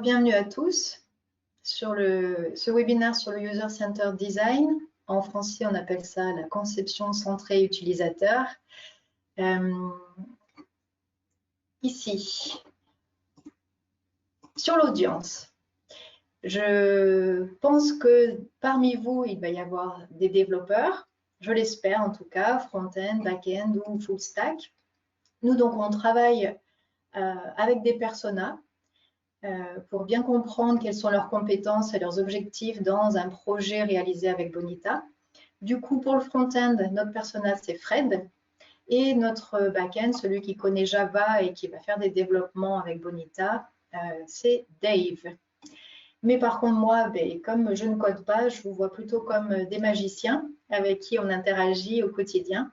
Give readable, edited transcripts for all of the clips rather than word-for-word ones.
Bienvenue à tous sur ce webinaire sur le User Centered Design. En français, on appelle ça la conception centrée utilisateur. Ici, sur l'audience, je pense que parmi vous, il va y avoir des développeurs, je l'espère en tout cas, front-end, back-end ou full stack. Nous, donc, on travaille avec des personas pour bien comprendre quelles sont leurs compétences et leurs objectifs dans un projet réalisé avec Bonita. Du coup, pour le front-end, notre persona, c'est Fred. Et notre back-end, celui qui connaît Java et qui va faire des développements avec Bonita, c'est Dave. Mais par contre, moi, comme je ne code pas, je vous vois plutôt comme des magiciens avec qui on interagit au quotidien.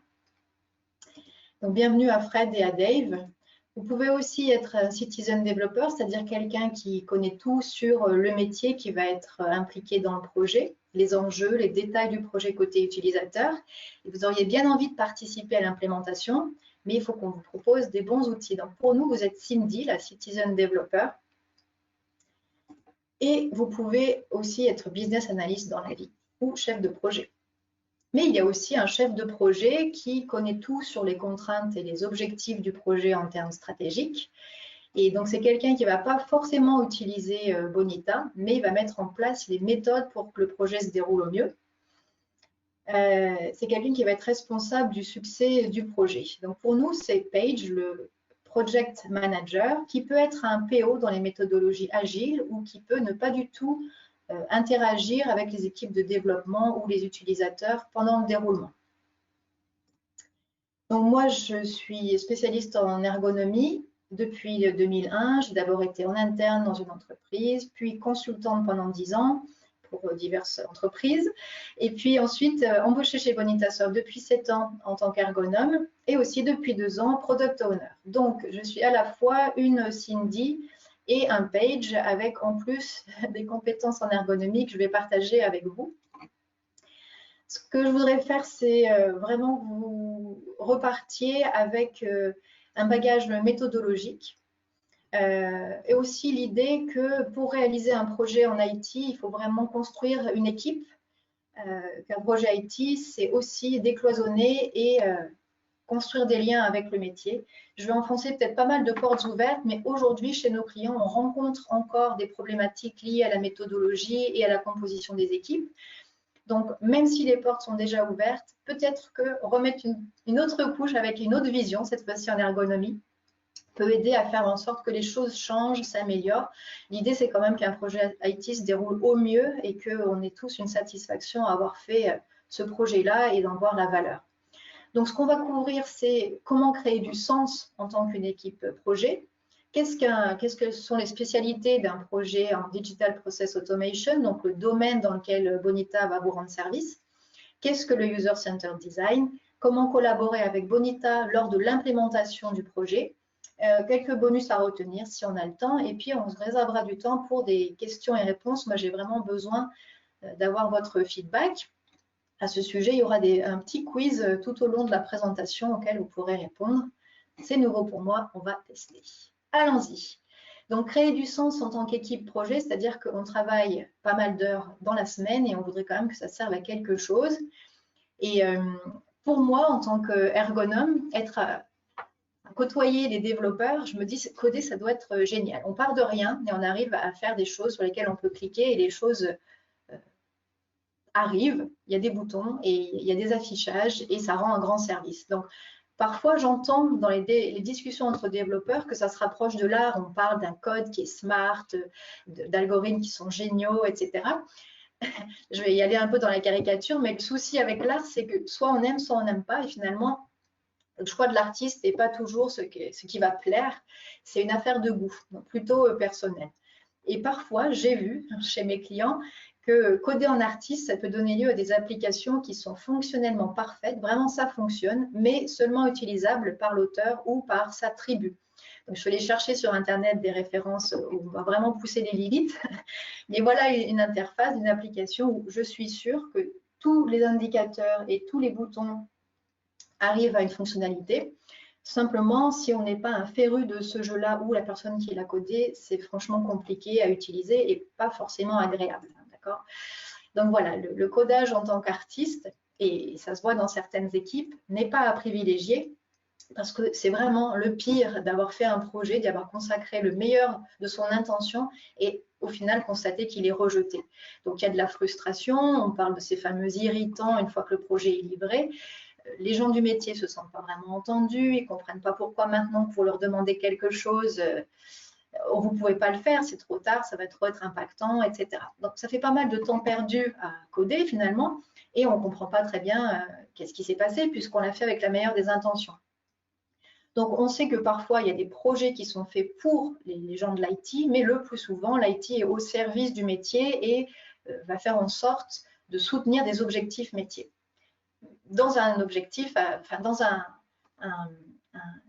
Donc, bienvenue à Fred et à Dave. Vous pouvez aussi être un citizen developer, c'est-à-dire quelqu'un qui connaît tout sur le métier qui va être impliqué dans le projet, les enjeux, les détails du projet côté utilisateur. Et vous auriez bien envie de participer à l'implémentation, mais il faut qu'on vous propose des bons outils. Donc pour nous, vous êtes Cindy, la citizen developer. Et vous pouvez aussi être business analyst dans la vie ou chef de projet. Mais il y a aussi un chef de projet qui connaît tout sur les contraintes et les objectifs du projet en termes stratégiques. Et donc, c'est quelqu'un qui ne va pas forcément utiliser Bonita, mais il va mettre en place les méthodes pour que le projet se déroule au mieux. C'est quelqu'un qui va être responsable du succès du projet. Donc, pour nous, c'est Paige, le project manager, qui peut être un PO dans les méthodologies agiles ou qui peut ne pas du tout interagir avec les équipes de développement ou les utilisateurs pendant le déroulement. Donc moi, je suis spécialiste en ergonomie depuis 2001. J'ai d'abord été en interne dans une entreprise, puis consultante pendant 10 ans pour diverses entreprises, et puis ensuite embauchée chez Bonita Soft depuis 7 ans en tant qu'ergonome, et aussi depuis 2 ans product owner. Donc, je suis à la fois une Cindy et un Paige avec en plus des compétences en ergonomie que je vais partager avec vous. Ce que je voudrais faire, c'est vraiment que vous repartiez avec un bagage méthodologique et aussi l'idée que pour réaliser un projet en IT, il faut vraiment construire une équipe. Qu'un projet IT, c'est aussi décloisonner et construire des liens avec le métier. Je vais enfoncer peut-être pas mal de portes ouvertes, mais aujourd'hui, chez nos clients, on rencontre encore des problématiques liées à la méthodologie et à la composition des équipes. Donc, même si les portes sont déjà ouvertes, peut-être que remettre une autre couche avec une autre vision, cette fois-ci en ergonomie, peut aider à faire en sorte que les choses changent, s'améliorent. L'idée, c'est quand même qu'un projet IT se déroule au mieux et qu'on ait tous une satisfaction à avoir fait ce projet-là et d'en voir la valeur. Donc, ce qu'on va couvrir, c'est comment créer du sens en tant qu'une équipe projet. Qu'est-ce que sont les spécialités d'un projet en Digital Process Automation, donc le domaine dans lequel Bonita va vous rendre service? Qu'est-ce que le User Centered Design? Comment collaborer avec Bonita lors de l'implémentation du projet? Quelques bonus à retenir si on a le temps, et puis on se réservera du temps pour des questions et réponses. Moi, j'ai vraiment besoin d'avoir votre feedback. À ce sujet, il y aura un petit quiz tout au long de la présentation auquel vous pourrez répondre. C'est nouveau pour moi, on va tester. Allons-y. Donc, créer du sens en tant qu'équipe projet, c'est-à-dire qu'on travaille pas mal d'heures dans la semaine et on voudrait quand même que ça serve à quelque chose. Et pour moi, en tant qu'ergonome, côtoyer les développeurs, je me dis coder, ça doit être génial. On part de rien et on arrive à faire des choses sur lesquelles on peut cliquer et les choses arrivent, il y a des boutons et il y a des affichages et ça rend un grand service. Donc, parfois, j'entends dans les discussions entre développeurs que ça se rapproche de l'art. On parle d'un code qui est smart, d'algorithmes qui sont géniaux, etc. Je vais y aller un peu dans la caricature, mais le souci avec l'art, c'est que soit on aime, soit on n'aime pas. Et finalement, le choix de l'artiste n'est pas toujours ce qui va plaire. C'est une affaire de goût, donc plutôt personnel. Et parfois, j'ai vu chez mes clients que coder en artiste, ça peut donner lieu à des applications qui sont fonctionnellement parfaites. Vraiment, ça fonctionne, mais seulement utilisable par l'auteur ou par sa tribu. Donc, je suis allée chercher sur Internet des références où on va vraiment pousser les limites. Mais voilà une interface, une application où je suis sûre que tous les indicateurs et tous les boutons arrivent à une fonctionnalité simplement, si on n'est pas un féru de ce jeu-là ou la personne qui l'a codé, c'est franchement compliqué à utiliser et pas forcément agréable. D'accord ? Donc voilà, le codage en tant qu'artiste, et ça se voit dans certaines équipes, n'est pas à privilégier parce que c'est vraiment le pire d'avoir fait un projet, d'y avoir consacré le meilleur de son intention et au final constater qu'il est rejeté. Donc il y a de la frustration, on parle de ces fameux irritants une fois que le projet est livré. Les gens du métier ne se sentent pas vraiment entendus, ils ne comprennent pas pourquoi maintenant que vous leur demandez quelque chose, vous ne pouvez pas le faire, c'est trop tard, ça va trop être impactant, etc. Donc ça fait pas mal de temps perdu à coder finalement et on ne comprend pas très bien qu'est-ce qui s'est passé puisqu'on l'a fait avec la meilleure des intentions. Donc, on sait que parfois, il y a des projets qui sont faits pour les gens de l'IT, mais le plus souvent, l'IT est au service du métier et va faire en sorte de soutenir des objectifs métiers. Dans un objectif, dans un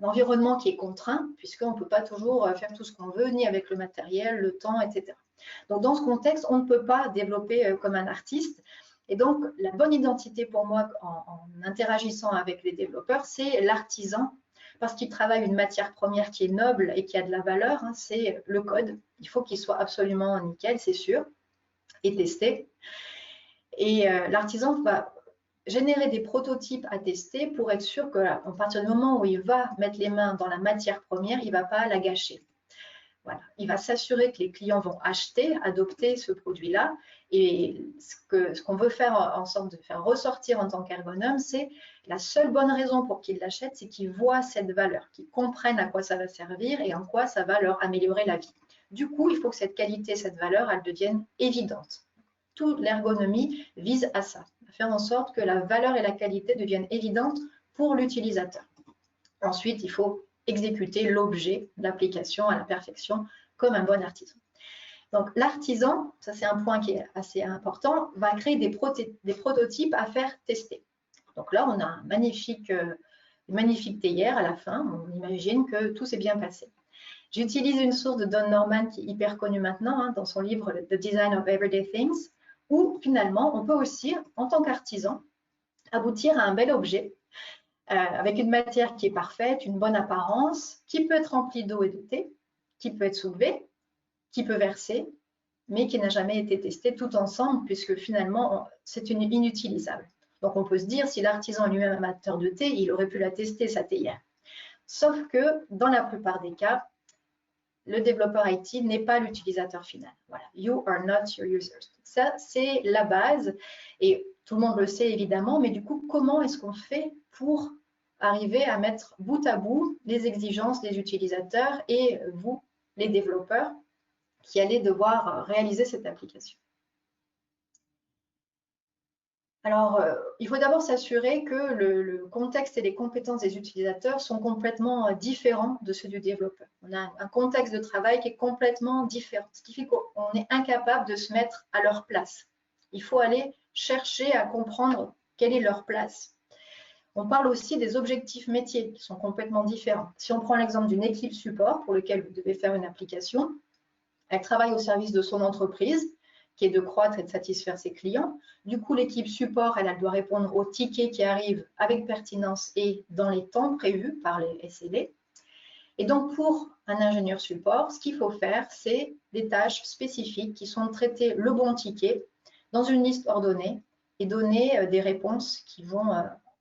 environnement qui est contraint, puisqu'on ne peut pas toujours faire tout ce qu'on veut, ni avec le matériel, le temps, etc. Donc, dans ce contexte, on ne peut pas développer comme un artiste. Et donc, la bonne identité pour moi, en interagissant avec les développeurs, c'est l'artisan, parce qu'il travaille une matière première qui est noble et qui a de la valeur, hein, c'est le code. Il faut qu'il soit absolument nickel, c'est sûr, et testé. Et l'artisan va générer des prototypes à tester pour être sûr qu'à partir du moment où il va mettre les mains dans la matière première, il ne va pas la gâcher. Voilà. Il va s'assurer que les clients vont acheter, adopter ce produit-là. Et ce qu'on veut faire en sorte de faire ressortir en tant qu'ergonome, c'est la seule bonne raison pour qu'ils l'achètent, c'est qu'ils voient cette valeur, qu'ils comprennent à quoi ça va servir et en quoi ça va leur améliorer la vie. Du coup, il faut que cette qualité, cette valeur, elle devienne évidente. Toute l'ergonomie vise à ça, à faire en sorte que la valeur et la qualité deviennent évidentes pour l'utilisateur. Ensuite, il faut exécuter l'objet de l'application à la perfection comme un bon artisan. Donc l'artisan, ça c'est un point qui est assez important, va créer des prototypes à faire tester. Donc là, on a une magnifique théière à la fin, on imagine que tout s'est bien passé. J'utilise une source de Don Norman qui est hyper connue maintenant, hein, dans son livre The Design of Everyday Things, où finalement, on peut aussi, en tant qu'artisan, aboutir à un bel objet avec une matière qui est parfaite, une bonne apparence, qui peut être remplie d'eau et de thé, qui peut être soulevée, qui peut verser, mais qui n'a jamais été testé tout ensemble, puisque finalement, c'est inutilisable. Donc, on peut se dire, si l'artisan est lui-même amateur de thé, il aurait pu la tester, sa théière. Sauf que, dans la plupart des cas, le développeur IT n'est pas l'utilisateur final. Voilà. You are not your users. Ça, c'est la base. Et tout le monde le sait, évidemment, mais du coup, comment est-ce qu'on fait pour arriver à mettre bout à bout les exigences des utilisateurs et vous, les développeurs, qui allez devoir réaliser cette application? Alors, il faut d'abord s'assurer que le contexte et les compétences des utilisateurs sont complètement différents de ceux du développeur. On a un contexte de travail qui est complètement différent, ce qui fait qu'on est incapable de se mettre à leur place. Il faut aller chercher à comprendre quelle est leur place. On parle aussi des objectifs métiers qui sont complètement différents. Si on prend l'exemple d'une équipe support pour laquelle vous devez faire une application, elle travaille au service de son entreprise, qui est de croître et de satisfaire ses clients. Du coup, l'équipe support, elle doit répondre aux tickets qui arrivent avec pertinence et dans les temps prévus par les SLA. Et donc, pour un ingénieur support, ce qu'il faut faire, c'est des tâches spécifiques qui sont de traiter le bon ticket dans une liste ordonnée et donner des réponses qui vont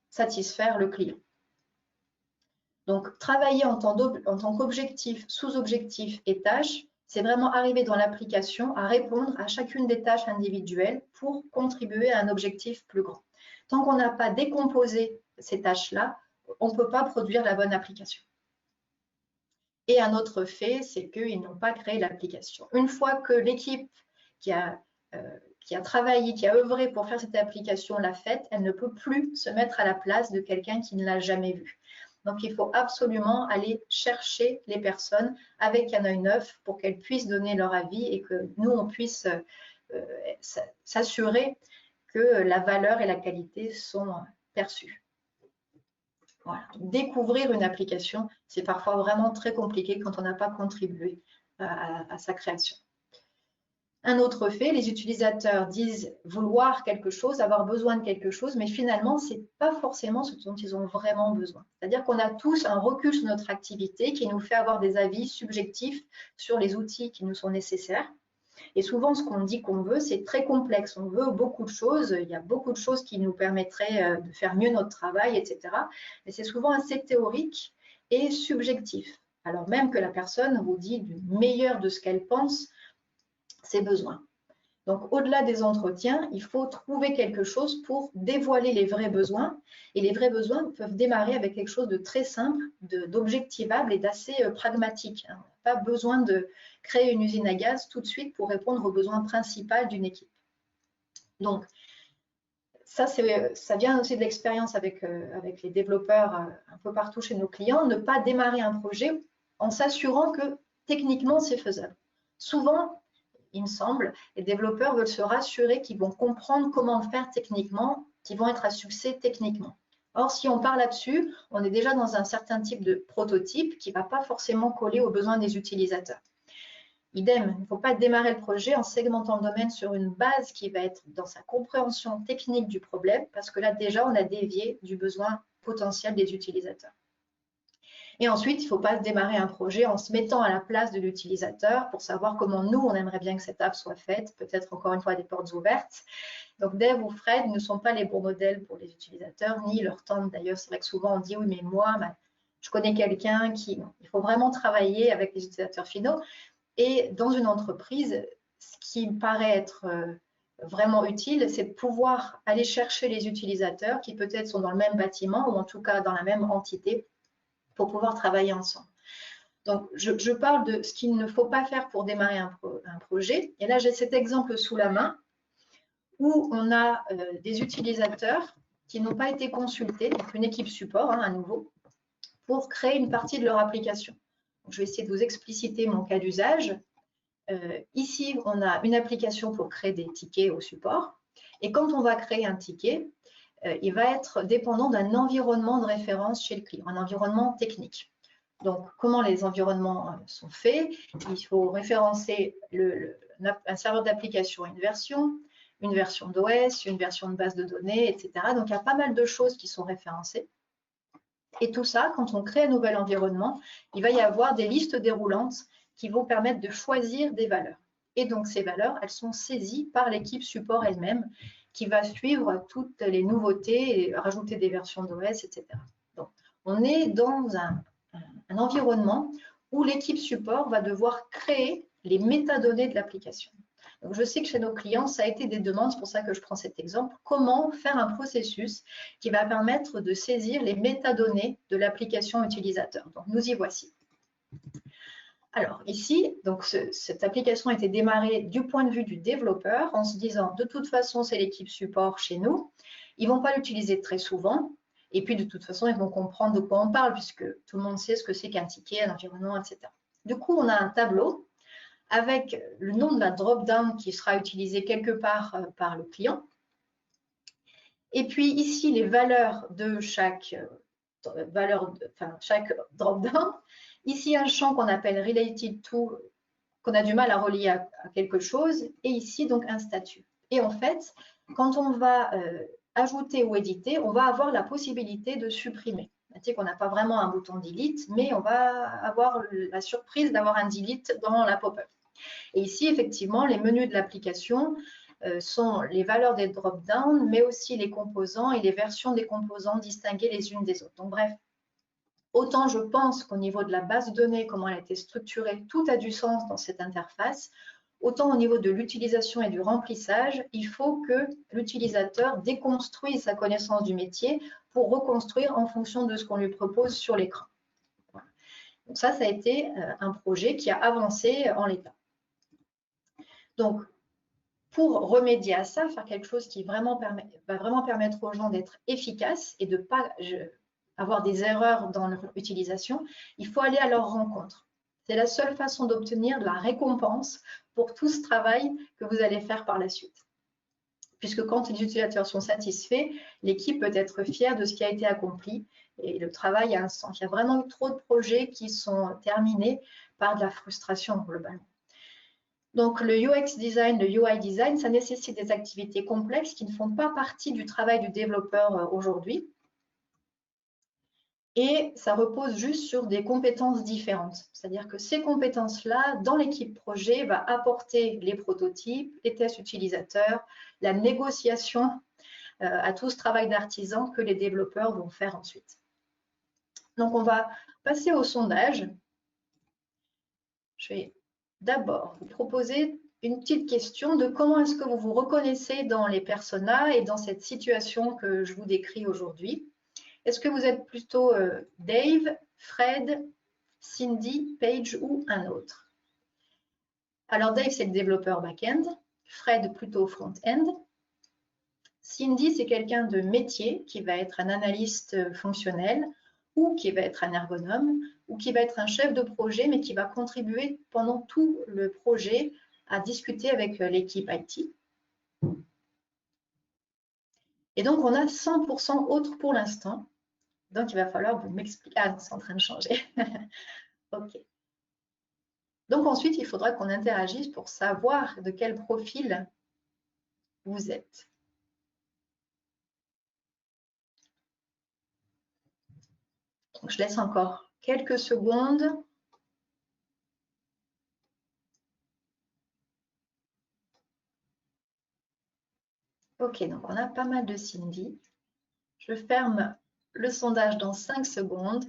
satisfaire le client. Donc, travailler en tant qu'objectif, sous-objectif et tâche, c'est vraiment arriver dans l'application à répondre à chacune des tâches individuelles pour contribuer à un objectif plus grand. Tant qu'on n'a pas décomposé ces tâches-là, on ne peut pas produire la bonne application. Et un autre fait, c'est qu'ils n'ont pas créé l'application. Une fois que l'équipe qui a travaillé, qui a œuvré pour faire cette application l'a faite, elle ne peut plus se mettre à la place de quelqu'un qui ne l'a jamais vue. Donc, il faut absolument aller chercher les personnes avec un œil neuf pour qu'elles puissent donner leur avis et que nous, on puisse s'assurer que la valeur et la qualité sont perçues. Voilà. Découvrir une application, c'est parfois vraiment très compliqué quand on n'a pas contribué à sa création. Un autre fait, les utilisateurs disent vouloir quelque chose, avoir besoin de quelque chose, mais finalement, ce n'est pas forcément ce dont ils ont vraiment besoin. C'est-à-dire qu'on a tous un recul sur notre activité qui nous fait avoir des avis subjectifs sur les outils qui nous sont nécessaires. Et souvent, ce qu'on dit qu'on veut, c'est très complexe. On veut beaucoup de choses. Il y a beaucoup de choses qui nous permettraient de faire mieux notre travail, etc. Mais c'est souvent assez théorique et subjectif. Alors même que la personne vous dit du meilleur de ce qu'elle pense, ses besoins. Donc, au-delà des entretiens, il faut trouver quelque chose pour dévoiler les vrais besoins. Et les vrais besoins peuvent démarrer avec quelque chose de très simple, d'objectivable et d'assez pragmatique. On n'a pas besoin de créer une usine à gaz tout de suite pour répondre aux besoins principaux d'une équipe. Donc, ça vient aussi de l'expérience avec les développeurs un peu partout chez nos clients, ne pas démarrer un projet en s'assurant que techniquement, c'est faisable. Souvent, il me semble, les développeurs veulent se rassurer qu'ils vont comprendre comment faire techniquement, qu'ils vont être à succès techniquement. Or, si on part là-dessus, on est déjà dans un certain type de prototype qui ne va pas forcément coller aux besoins des utilisateurs. Idem, il ne faut pas démarrer le projet en segmentant le domaine sur une base qui va être dans sa compréhension technique du problème, parce que là, déjà, on a dévié du besoin potentiel des utilisateurs. Et ensuite, il ne faut pas démarrer un projet en se mettant à la place de l'utilisateur pour savoir comment nous, on aimerait bien que cette app soit faite, peut-être encore une fois des portes ouvertes. Donc, Dev ou Fred ne sont pas les bons modèles pour les utilisateurs, ni leur tante. D'ailleurs, c'est vrai que souvent on dit, oui, mais moi, je connais quelqu'un qui… Non, il faut vraiment travailler avec les utilisateurs finaux. Et dans une entreprise, ce qui me paraît être vraiment utile, c'est de pouvoir aller chercher les utilisateurs qui peut-être sont dans le même bâtiment ou en tout cas dans la même entité, pour pouvoir travailler ensemble. Donc, je parle de ce qu'il ne faut pas faire pour démarrer un projet. Et là, j'ai cet exemple sous la main où on a des utilisateurs qui n'ont pas été consultés, donc une équipe support à nouveau, pour créer une partie de leur application. Donc, je vais essayer de vous expliciter mon cas d'usage. Ici, on a une application pour créer des tickets au support. Et quand on va créer un ticket, il va être dépendant d'un environnement de référence chez le client, un environnement technique. Donc, comment les environnements sont faits? Il faut référencer un serveur d'application, une version d'OS, une version de base de données, etc. Donc, il y a pas mal de choses qui sont référencées. Et tout ça, quand on crée un nouvel environnement, il va y avoir des listes déroulantes qui vont permettre de choisir des valeurs. Et donc, ces valeurs, elles sont saisies par l'équipe support elle-même qui va suivre toutes les nouveautés, et rajouter des versions d'OS, etc. Donc, on est dans un environnement où l'équipe support va devoir créer les métadonnées de l'application. Donc, je sais que chez nos clients, ça a été des demandes, c'est pour ça que je prends cet exemple. Comment faire un processus qui va permettre de saisir les métadonnées de l'application utilisateur? Donc, nous y voici. Alors ici, donc cette application a été démarrée du point de vue du développeur en se disant de toute façon c'est l'équipe support chez nous, ils ne vont pas l'utiliser très souvent et puis de toute façon ils vont comprendre de quoi on parle puisque tout le monde sait ce que c'est qu'un ticket, un environnement, etc. Du coup on a un tableau avec le nom de la drop-down qui sera utilisé quelque part par le client et puis ici les valeurs de chaque drop-down. Ici, un champ qu'on appelle related to, qu'on a du mal à relier à quelque chose, et ici, donc, un statut. Et en fait, quand on va ajouter ou éditer, on va avoir la possibilité de supprimer. C'est qu'on n'a pas vraiment un bouton delete, mais on va avoir la surprise d'avoir un delete dans la pop-up. Et ici, effectivement, les menus de l'application sont les valeurs des drop-down, mais aussi les composants et les versions des composants distinguées les unes des autres. Donc, bref, autant je pense qu'au niveau de la base de données, comment elle a été structurée, tout a du sens dans cette interface, autant au niveau de l'utilisation et du remplissage, il faut que l'utilisateur déconstruise sa connaissance du métier pour reconstruire en fonction de ce qu'on lui propose sur l'écran. Voilà. Donc ça a été un projet qui a avancé en l'état. Donc, pour remédier à ça, faire quelque chose qui va vraiment permettre aux gens d'être efficaces et de ne pas avoir des erreurs dans leur utilisation, il faut aller à leur rencontre. C'est la seule façon d'obtenir de la récompense pour tout ce travail que vous allez faire par la suite. Puisque quand les utilisateurs sont satisfaits, l'équipe peut être fière de ce qui a été accompli et le travail a un sens. Il y a vraiment trop de projets qui sont terminés par de la frustration globalement. Donc, le UX design, le UI design, ça nécessite des activités complexes qui ne font pas partie du travail du développeur aujourd'hui. Et ça repose juste sur des compétences différentes. C'est-à-dire que ces compétences-là, dans l'équipe projet, va apporter les prototypes, les tests utilisateurs, la négociation à tout ce travail d'artisan que les développeurs vont faire ensuite. Donc, on va passer au sondage. Je vais d'abord vous proposer une petite question de comment est-ce que vous vous reconnaissez dans les personas et dans cette situation que je vous décris aujourd'hui. Est-ce que vous êtes plutôt Dave, Fred, Cindy, Paige ou un autre? Alors Dave, c'est le développeur back-end, Fred plutôt front-end. Cindy, c'est quelqu'un de métier qui va être un analyste fonctionnel ou qui va être un ergonome ou qui va être un chef de projet mais qui va contribuer pendant tout le projet à discuter avec l'équipe IT. Et donc, on a 100% autres pour l'instant. Donc, il va falloir vous m'expliquer. Ah, c'est en train de changer. OK. Donc, ensuite, il faudra qu'on interagisse pour savoir de quel profil vous êtes. Donc, je laisse encore quelques secondes. OK, donc on a pas mal de Cindy. Je ferme le sondage dans 5 secondes.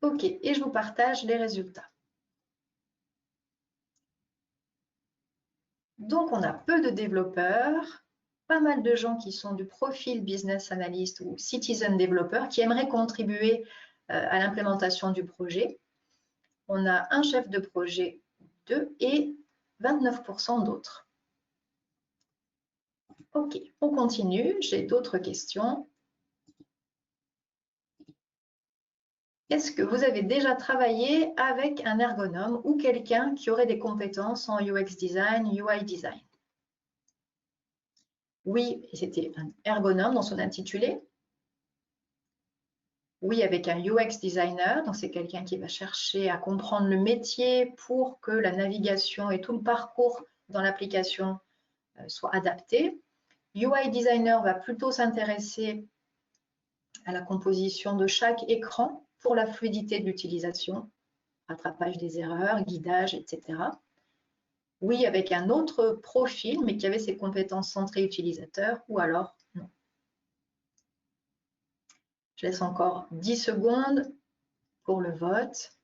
OK, et je vous partage les résultats. Donc, on a peu de développeurs, pas mal de gens qui sont du profil business analyst ou citizen developer qui aimeraient contribuer à l'implémentation du projet. On a un chef de projet, 2 et 29% d'autres. OK, on continue. J'ai d'autres questions. Est-ce que vous avez déjà travaillé avec un ergonome ou quelqu'un qui aurait des compétences en UX design, UI design? Oui, c'était un ergonome dans son intitulé. Oui, avec un UX designer, donc c'est quelqu'un qui va chercher à comprendre le métier pour que la navigation et tout le parcours dans l'application soit adapté. UI designer va plutôt s'intéresser à la composition de chaque écran pour la fluidité de l'utilisation, rattrapage des erreurs, guidage, etc. Oui, avec un autre profil, mais qui avait ses compétences centrées utilisateurs, ou alors non. Je laisse encore 10 secondes pour le vote.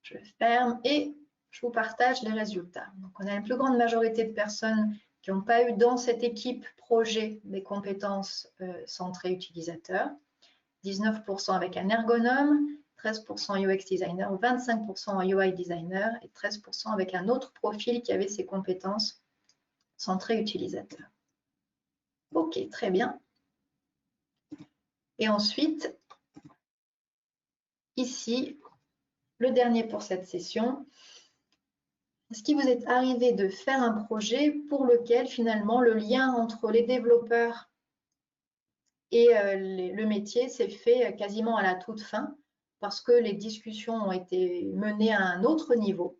Je ferme et je vous partage les résultats. Donc, on a une plus grande majorité de personnes qui n'ont pas eu dans cette équipe projet des compétences centrées utilisateurs. 19% avec un ergonome, 13% UX designer, 25% UI designer et 13% avec un autre profil qui avait ses compétences centrées utilisateurs. OK, très bien. Et ensuite, ici, le dernier pour cette session. Est-ce qu'il vous est arrivé de faire un projet pour lequel finalement le lien entre les développeurs et le métier s'est fait quasiment à la toute fin parce que les discussions ont été menées à un autre niveau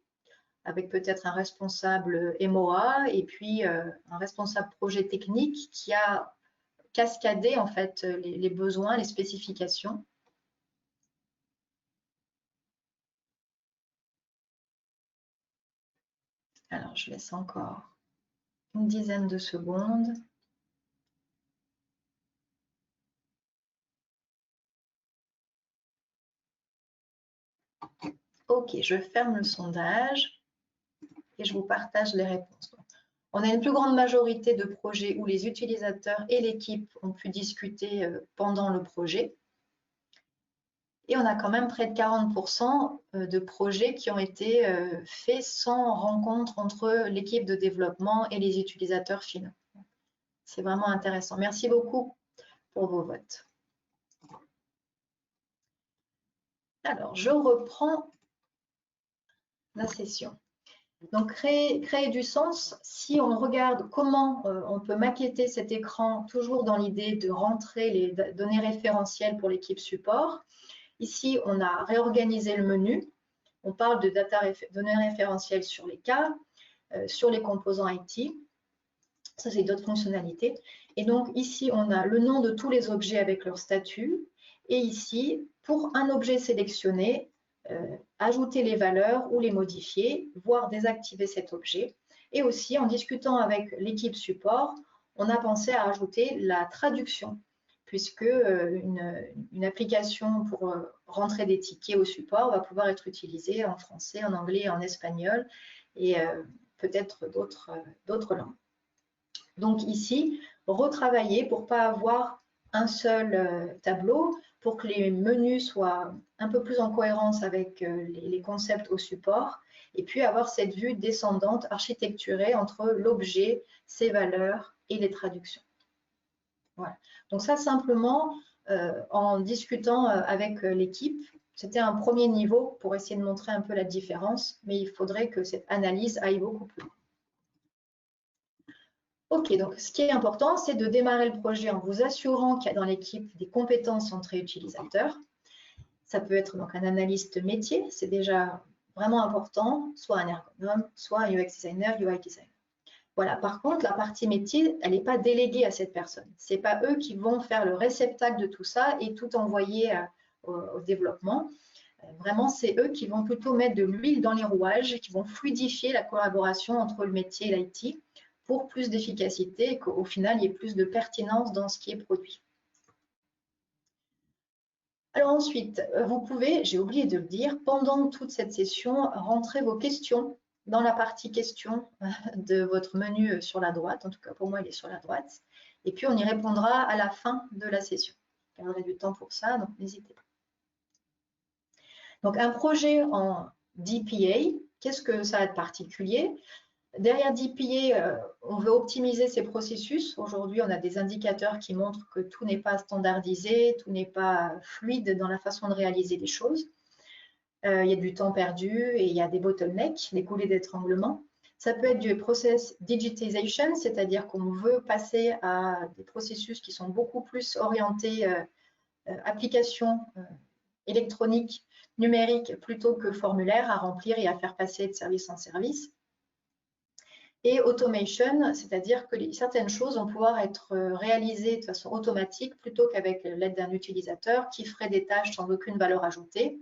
avec peut-être un responsable MOA et puis un responsable projet technique qui a cascadé en fait les besoins, les spécifications. Alors, je laisse encore une dizaine de secondes. OK, je ferme le sondage et je vous partage les réponses. On a une plus grande majorité de projets où les utilisateurs et l'équipe ont pu discuter pendant le projet. Et on a quand même près de 40% de projets qui ont été faits sans rencontre entre l'équipe de développement et les utilisateurs finaux. C'est vraiment intéressant. Merci beaucoup pour vos votes. Alors, je reprends la session. Donc, créer du sens, si on regarde comment on peut maqueter cet écran, toujours dans l'idée de rentrer les données référentielles pour l'équipe support. Ici, on a réorganisé le menu. On parle de données référentielles sur les cas, sur les composants IT. Ça, c'est d'autres fonctionnalités. Et donc, ici, on a le nom de tous les objets avec leur statut. Et ici, pour un objet sélectionné, ajouter les valeurs ou les modifier, voire désactiver cet objet. Et aussi, en discutant avec l'équipe support, on a pensé à ajouter la traduction, puisque une application pour rentrer des tickets au support va pouvoir être utilisée en français, en anglais, en espagnol et peut-être d'autres langues. Donc ici, retravailler pour ne pas avoir un seul tableau, pour que les menus soient un peu plus en cohérence avec les concepts au support, et puis avoir cette vue descendante architecturée entre l'objet, ses valeurs et les traductions. Voilà. Donc ça, simplement, en discutant avec l'équipe, c'était un premier niveau pour essayer de montrer un peu la différence, mais il faudrait que cette analyse aille beaucoup plus loin. Ok, donc ce qui est important, c'est de démarrer le projet en vous assurant qu'il y a dans l'équipe des compétences centrées utilisateurs. Ça peut être donc un analyste métier, c'est déjà vraiment important, soit un ergonome, soit un UX designer, UI designer. Voilà, par contre, la partie métier, elle n'est pas déléguée à cette personne. Ce n'est pas eux qui vont faire le réceptacle de tout ça et tout envoyer au développement. Vraiment, c'est eux qui vont plutôt mettre de l'huile dans les rouages, qui vont fluidifier la collaboration entre le métier et l'IT pour plus d'efficacité et qu'au final, il y ait plus de pertinence dans ce qui est produit. Alors ensuite, vous pouvez, j'ai oublié de le dire, pendant toute cette session, rentrer vos questions dans la partie questions de votre menu sur la droite. En tout cas, pour moi, il est sur la droite. Et puis, on y répondra à la fin de la session. Je garderai du temps pour ça, donc n'hésitez pas. Donc, un projet en DPA, qu'est-ce que ça a de particulier? Derrière DPA, on veut optimiser ces processus. Aujourd'hui, on a des indicateurs qui montrent que tout n'est pas standardisé, tout n'est pas fluide dans la façon de réaliser les choses. Il y a du temps perdu et il y a des bottlenecks, des coulées d'étranglement. Ça peut être du process digitization, c'est-à-dire qu'on veut passer à des processus qui sont beaucoup plus orientés applications électroniques, numériques, plutôt que formulaires à remplir et à faire passer de service en service. Et automation, c'est-à-dire que certaines choses vont pouvoir être réalisées de façon automatique plutôt qu'avec l'aide d'un utilisateur qui ferait des tâches sans aucune valeur ajoutée.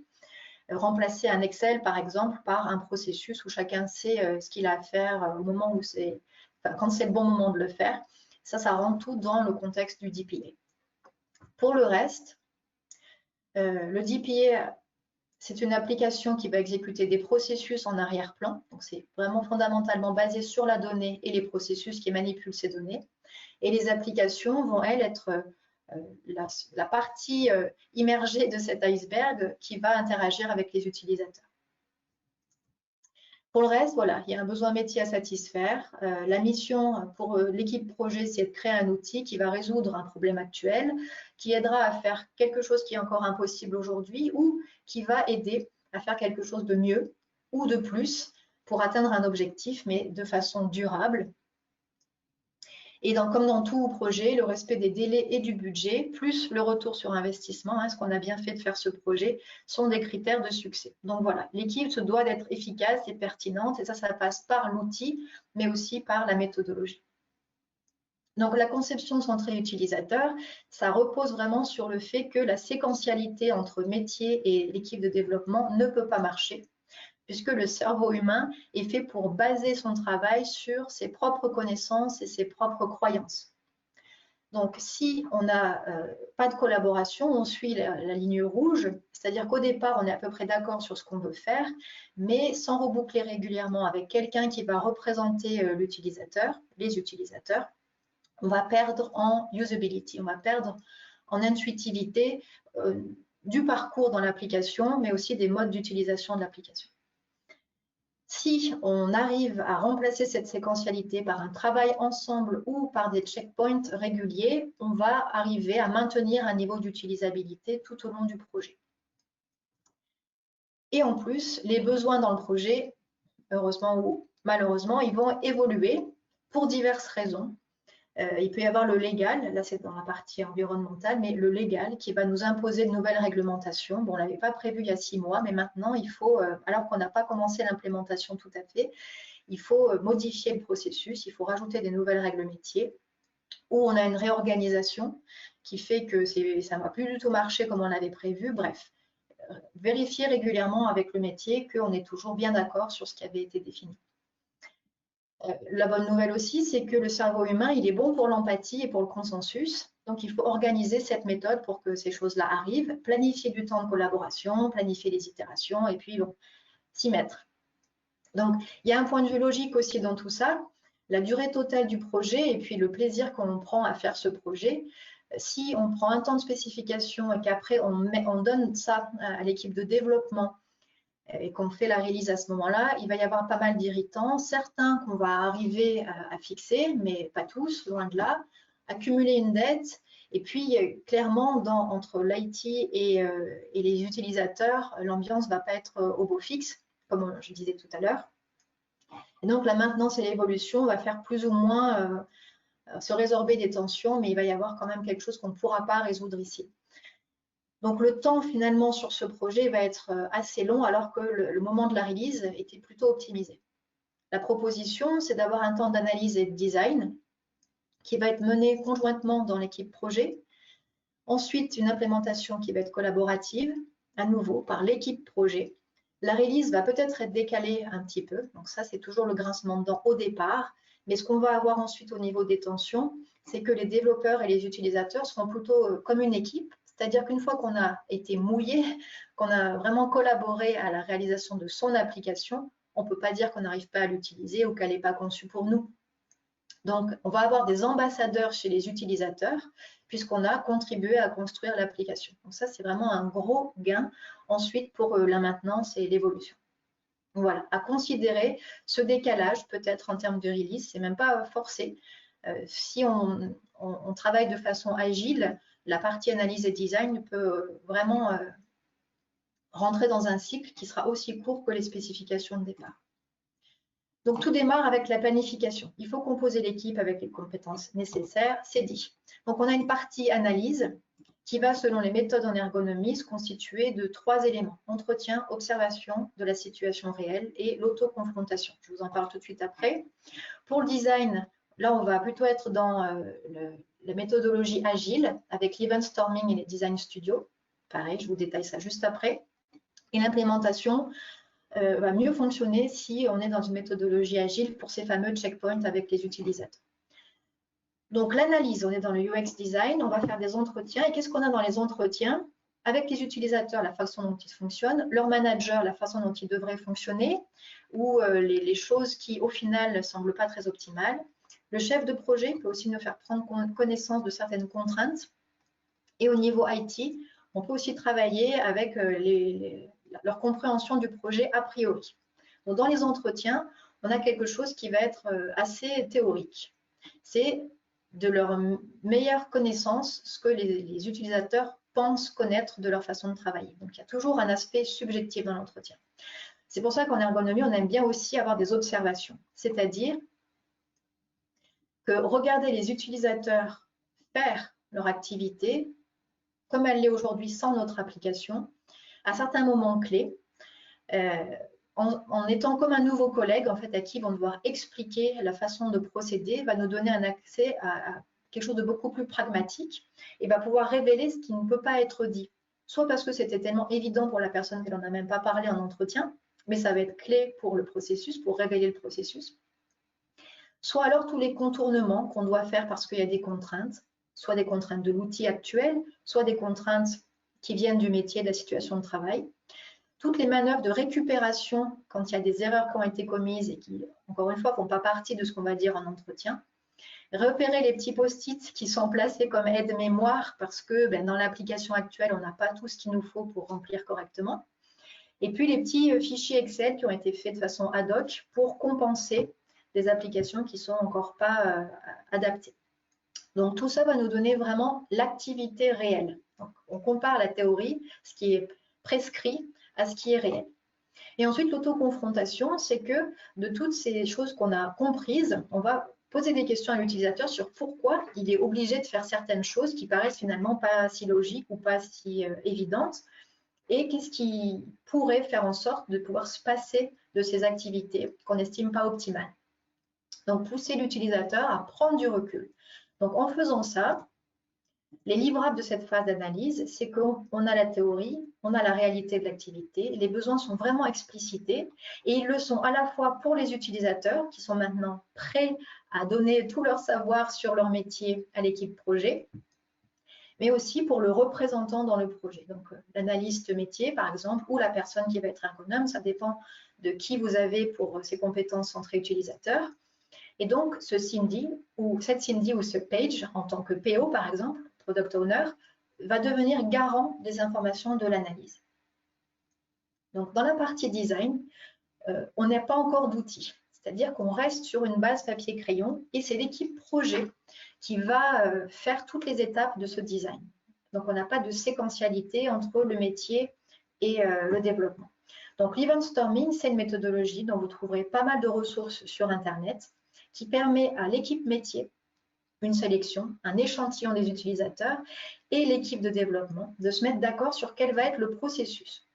Remplacer un Excel, par exemple, par un processus où chacun sait ce qu'il a à faire au moment où c'est, enfin, quand c'est le bon moment de le faire. Ça rentre tout dans le contexte du DPA. Pour le reste, le DPA, c'est une application qui va exécuter des processus en arrière-plan. Donc, c'est vraiment fondamentalement basé sur la donnée et les processus qui manipulent ces données. Et les applications vont, elles, être la partie immergée de cet iceberg qui va interagir avec les utilisateurs. Pour le reste, voilà, il y a un besoin métier à satisfaire. La mission pour l'équipe projet, c'est de créer un outil qui va résoudre un problème actuel, qui aidera à faire quelque chose qui est encore impossible aujourd'hui ou qui va aider à faire quelque chose de mieux ou de plus pour atteindre un objectif, mais de façon durable. Et comme dans tout projet, le respect des délais et du budget, plus le retour sur investissement, ce qu'on a bien fait de faire ce projet, sont des critères de succès. Donc voilà, l'équipe se doit d'être efficace et pertinente, et ça passe par l'outil, mais aussi par la méthodologie. Donc la conception centrée utilisateur, ça repose vraiment sur le fait que la séquentialité entre métier et l'équipe de développement ne peut pas marcher, puisque le cerveau humain est fait pour baser son travail sur ses propres connaissances et ses propres croyances. Donc, si on n'a pas de collaboration, on suit la ligne rouge, c'est-à-dire qu'au départ, on est à peu près d'accord sur ce qu'on veut faire, mais sans reboucler régulièrement avec quelqu'un qui va représenter l'utilisateur, les utilisateurs, on va perdre en usability, on va perdre en intuitivité du parcours dans l'application, mais aussi des modes d'utilisation de l'application. Si on arrive à remplacer cette séquentialité par un travail ensemble ou par des checkpoints réguliers, on va arriver à maintenir un niveau d'utilisabilité tout au long du projet. Et en plus, les besoins dans le projet, heureusement ou malheureusement, ils vont évoluer pour diverses raisons. Il peut y avoir le légal, là c'est dans la partie environnementale, mais le légal qui va nous imposer de nouvelles réglementations. Bon, on ne l'avait pas prévu il y a 6 mois, mais maintenant il faut, alors qu'on n'a pas commencé l'implémentation tout à fait, il faut modifier le processus, il faut rajouter des nouvelles règles métiers, ou on a une réorganisation qui fait que ça ne va plus du tout marcher comme on l'avait prévu. Bref, vérifier régulièrement avec le métier qu'on est toujours bien d'accord sur ce qui avait été défini. La bonne nouvelle aussi, c'est que le cerveau humain, il est bon pour l'empathie et pour le consensus. Donc, il faut organiser cette méthode pour que ces choses-là arrivent, planifier du temps de collaboration, planifier les itérations et puis bon, s'y mettre. Donc, il y a un point de vue logique aussi dans tout ça, la durée totale du projet et puis le plaisir qu'on prend à faire ce projet. Si on prend un temps de spécification et qu'après on donne ça à l'équipe de développement et qu'on fait la release à ce moment-là, il va y avoir pas mal d'irritants, certains qu'on va arriver à fixer, mais pas tous, loin de là, accumuler une dette, et puis clairement, entre l'IT et les utilisateurs, l'ambiance ne va pas être au beau fixe, comme je disais tout à l'heure. Et donc la maintenance et l'évolution va faire plus ou moins se résorber des tensions, mais il va y avoir quand même quelque chose qu'on ne pourra pas résoudre ici. Donc le temps finalement sur ce projet va être assez long alors que le moment de la release était plutôt optimisé. La proposition, c'est d'avoir un temps d'analyse et de design qui va être mené conjointement dans l'équipe projet. Ensuite, une implémentation qui va être collaborative, à nouveau par l'équipe projet. La release va peut-être être décalée un petit peu, donc ça c'est toujours le grincement de dents au départ, mais ce qu'on va avoir ensuite au niveau des tensions, c'est que les développeurs et les utilisateurs seront plutôt comme une équipe. C'est-à-dire qu'une fois qu'on a été mouillé, qu'on a vraiment collaboré à la réalisation de son application, on ne peut pas dire qu'on n'arrive pas à l'utiliser ou qu'elle n'est pas conçue pour nous. Donc, on va avoir des ambassadeurs chez les utilisateurs puisqu'on a contribué à construire l'application. Donc ça, c'est vraiment un gros gain ensuite pour la maintenance et l'évolution. Voilà, à considérer ce décalage peut-être en termes de release, c'est même pas forcé. Si on travaille de façon agile, la partie analyse et design peut vraiment rentrer dans un cycle qui sera aussi court que les spécifications de départ. Donc, tout démarre avec la planification. Il faut composer l'équipe avec les compétences nécessaires, c'est dit. Donc, on a une partie analyse qui va, selon les méthodes en ergonomie, se constituer de 3 éléments. Entretien, observation de la situation réelle et l'auto-confrontation. Je vous en parle tout de suite après. Pour le design, là, on va plutôt être dans la méthodologie agile avec l'event storming et les design studios. Pareil, je vous détaille ça juste après. Et l'implémentation va mieux fonctionner si on est dans une méthodologie agile pour ces fameux checkpoints avec les utilisateurs. Donc, l'analyse, on est dans le UX design, on va faire des entretiens. Et qu'est-ce qu'on a dans les entretiens? Avec les utilisateurs, la façon dont ils fonctionnent, leur manager, la façon dont ils devraient fonctionner, ou les choses qui, au final, ne semblent pas très optimales. Le chef de projet peut aussi nous faire prendre connaissance de certaines contraintes. Et au niveau IT, on peut aussi travailler avec leur compréhension du projet a priori. Donc, dans les entretiens, on a quelque chose qui va être assez théorique. C'est de leur meilleure connaissance ce que les utilisateurs pensent connaître de leur façon de travailler. Donc, il y a toujours un aspect subjectif dans l'entretien. C'est pour ça qu'en ergonomie, on aime bien aussi avoir des observations, c'est-à-dire que regarder les utilisateurs faire leur activité comme elle l'est aujourd'hui sans notre application, à certains moments clés, en étant comme un nouveau collègue en fait, à qui ils vont devoir expliquer la façon de procéder, va nous donner un accès à quelque chose de beaucoup plus pragmatique et va pouvoir révéler ce qui ne peut pas être dit. Soit parce que c'était tellement évident pour la personne qu'elle n'en a même pas parlé en entretien, mais ça va être clé pour le processus, pour révéler le processus. Soit alors tous les contournements qu'on doit faire parce qu'il y a des contraintes, soit des contraintes de l'outil actuel, soit des contraintes qui viennent du métier, de la situation de travail. Toutes les manœuvres de récupération quand il y a des erreurs qui ont été commises et qui, encore une fois, ne font pas partie de ce qu'on va dire en entretien. Repérer les petits post-it qui sont placés comme aide-mémoire parce que dans l'application actuelle, on n'a pas tout ce qu'il nous faut pour remplir correctement. Et puis les petits fichiers Excel qui ont été faits de façon ad hoc pour compenser des applications qui ne sont encore pas adaptées. Donc tout ça va nous donner vraiment l'activité réelle. Donc, on compare la théorie, ce qui est prescrit, à ce qui est réel. Et ensuite, l'autoconfrontation, c'est que de toutes ces choses qu'on a comprises, on va poser des questions à l'utilisateur sur pourquoi il est obligé de faire certaines choses qui paraissent finalement pas si logiques ou pas si évidentes, et qu'est-ce qui pourrait faire en sorte de pouvoir se passer de ces activités qu'on n'estime pas optimales. Donc, pousser l'utilisateur à prendre du recul. Donc, en faisant ça, les livrables de cette phase d'analyse, c'est qu'on a la théorie, on a la réalité de l'activité, les besoins sont vraiment explicités et ils le sont à la fois pour les utilisateurs qui sont maintenant prêts à donner tout leur savoir sur leur métier à l'équipe projet, mais aussi pour le représentant dans le projet. Donc, l'analyste métier, par exemple, ou la personne qui va être ergonome, ça dépend de qui vous avez pour ces compétences centrées utilisateurs. Et donc, ce Cindy ou cette Cindy ou ce Page, en tant que PO, par exemple, Product Owner, va devenir garant des informations de l'analyse. Donc, dans la partie design, on n'a pas encore d'outils. C'est-à-dire qu'on reste sur une base papier-crayon et c'est l'équipe projet qui va faire toutes les étapes de ce design. Donc, on n'a pas de séquentialité entre le métier et le développement. Donc, l'event storming, c'est une méthodologie dont vous trouverez pas mal de ressources sur Internet qui permet à l'équipe métier, une sélection, un échantillon des utilisateurs et l'équipe de développement de se mettre d'accord sur quel va être le processus.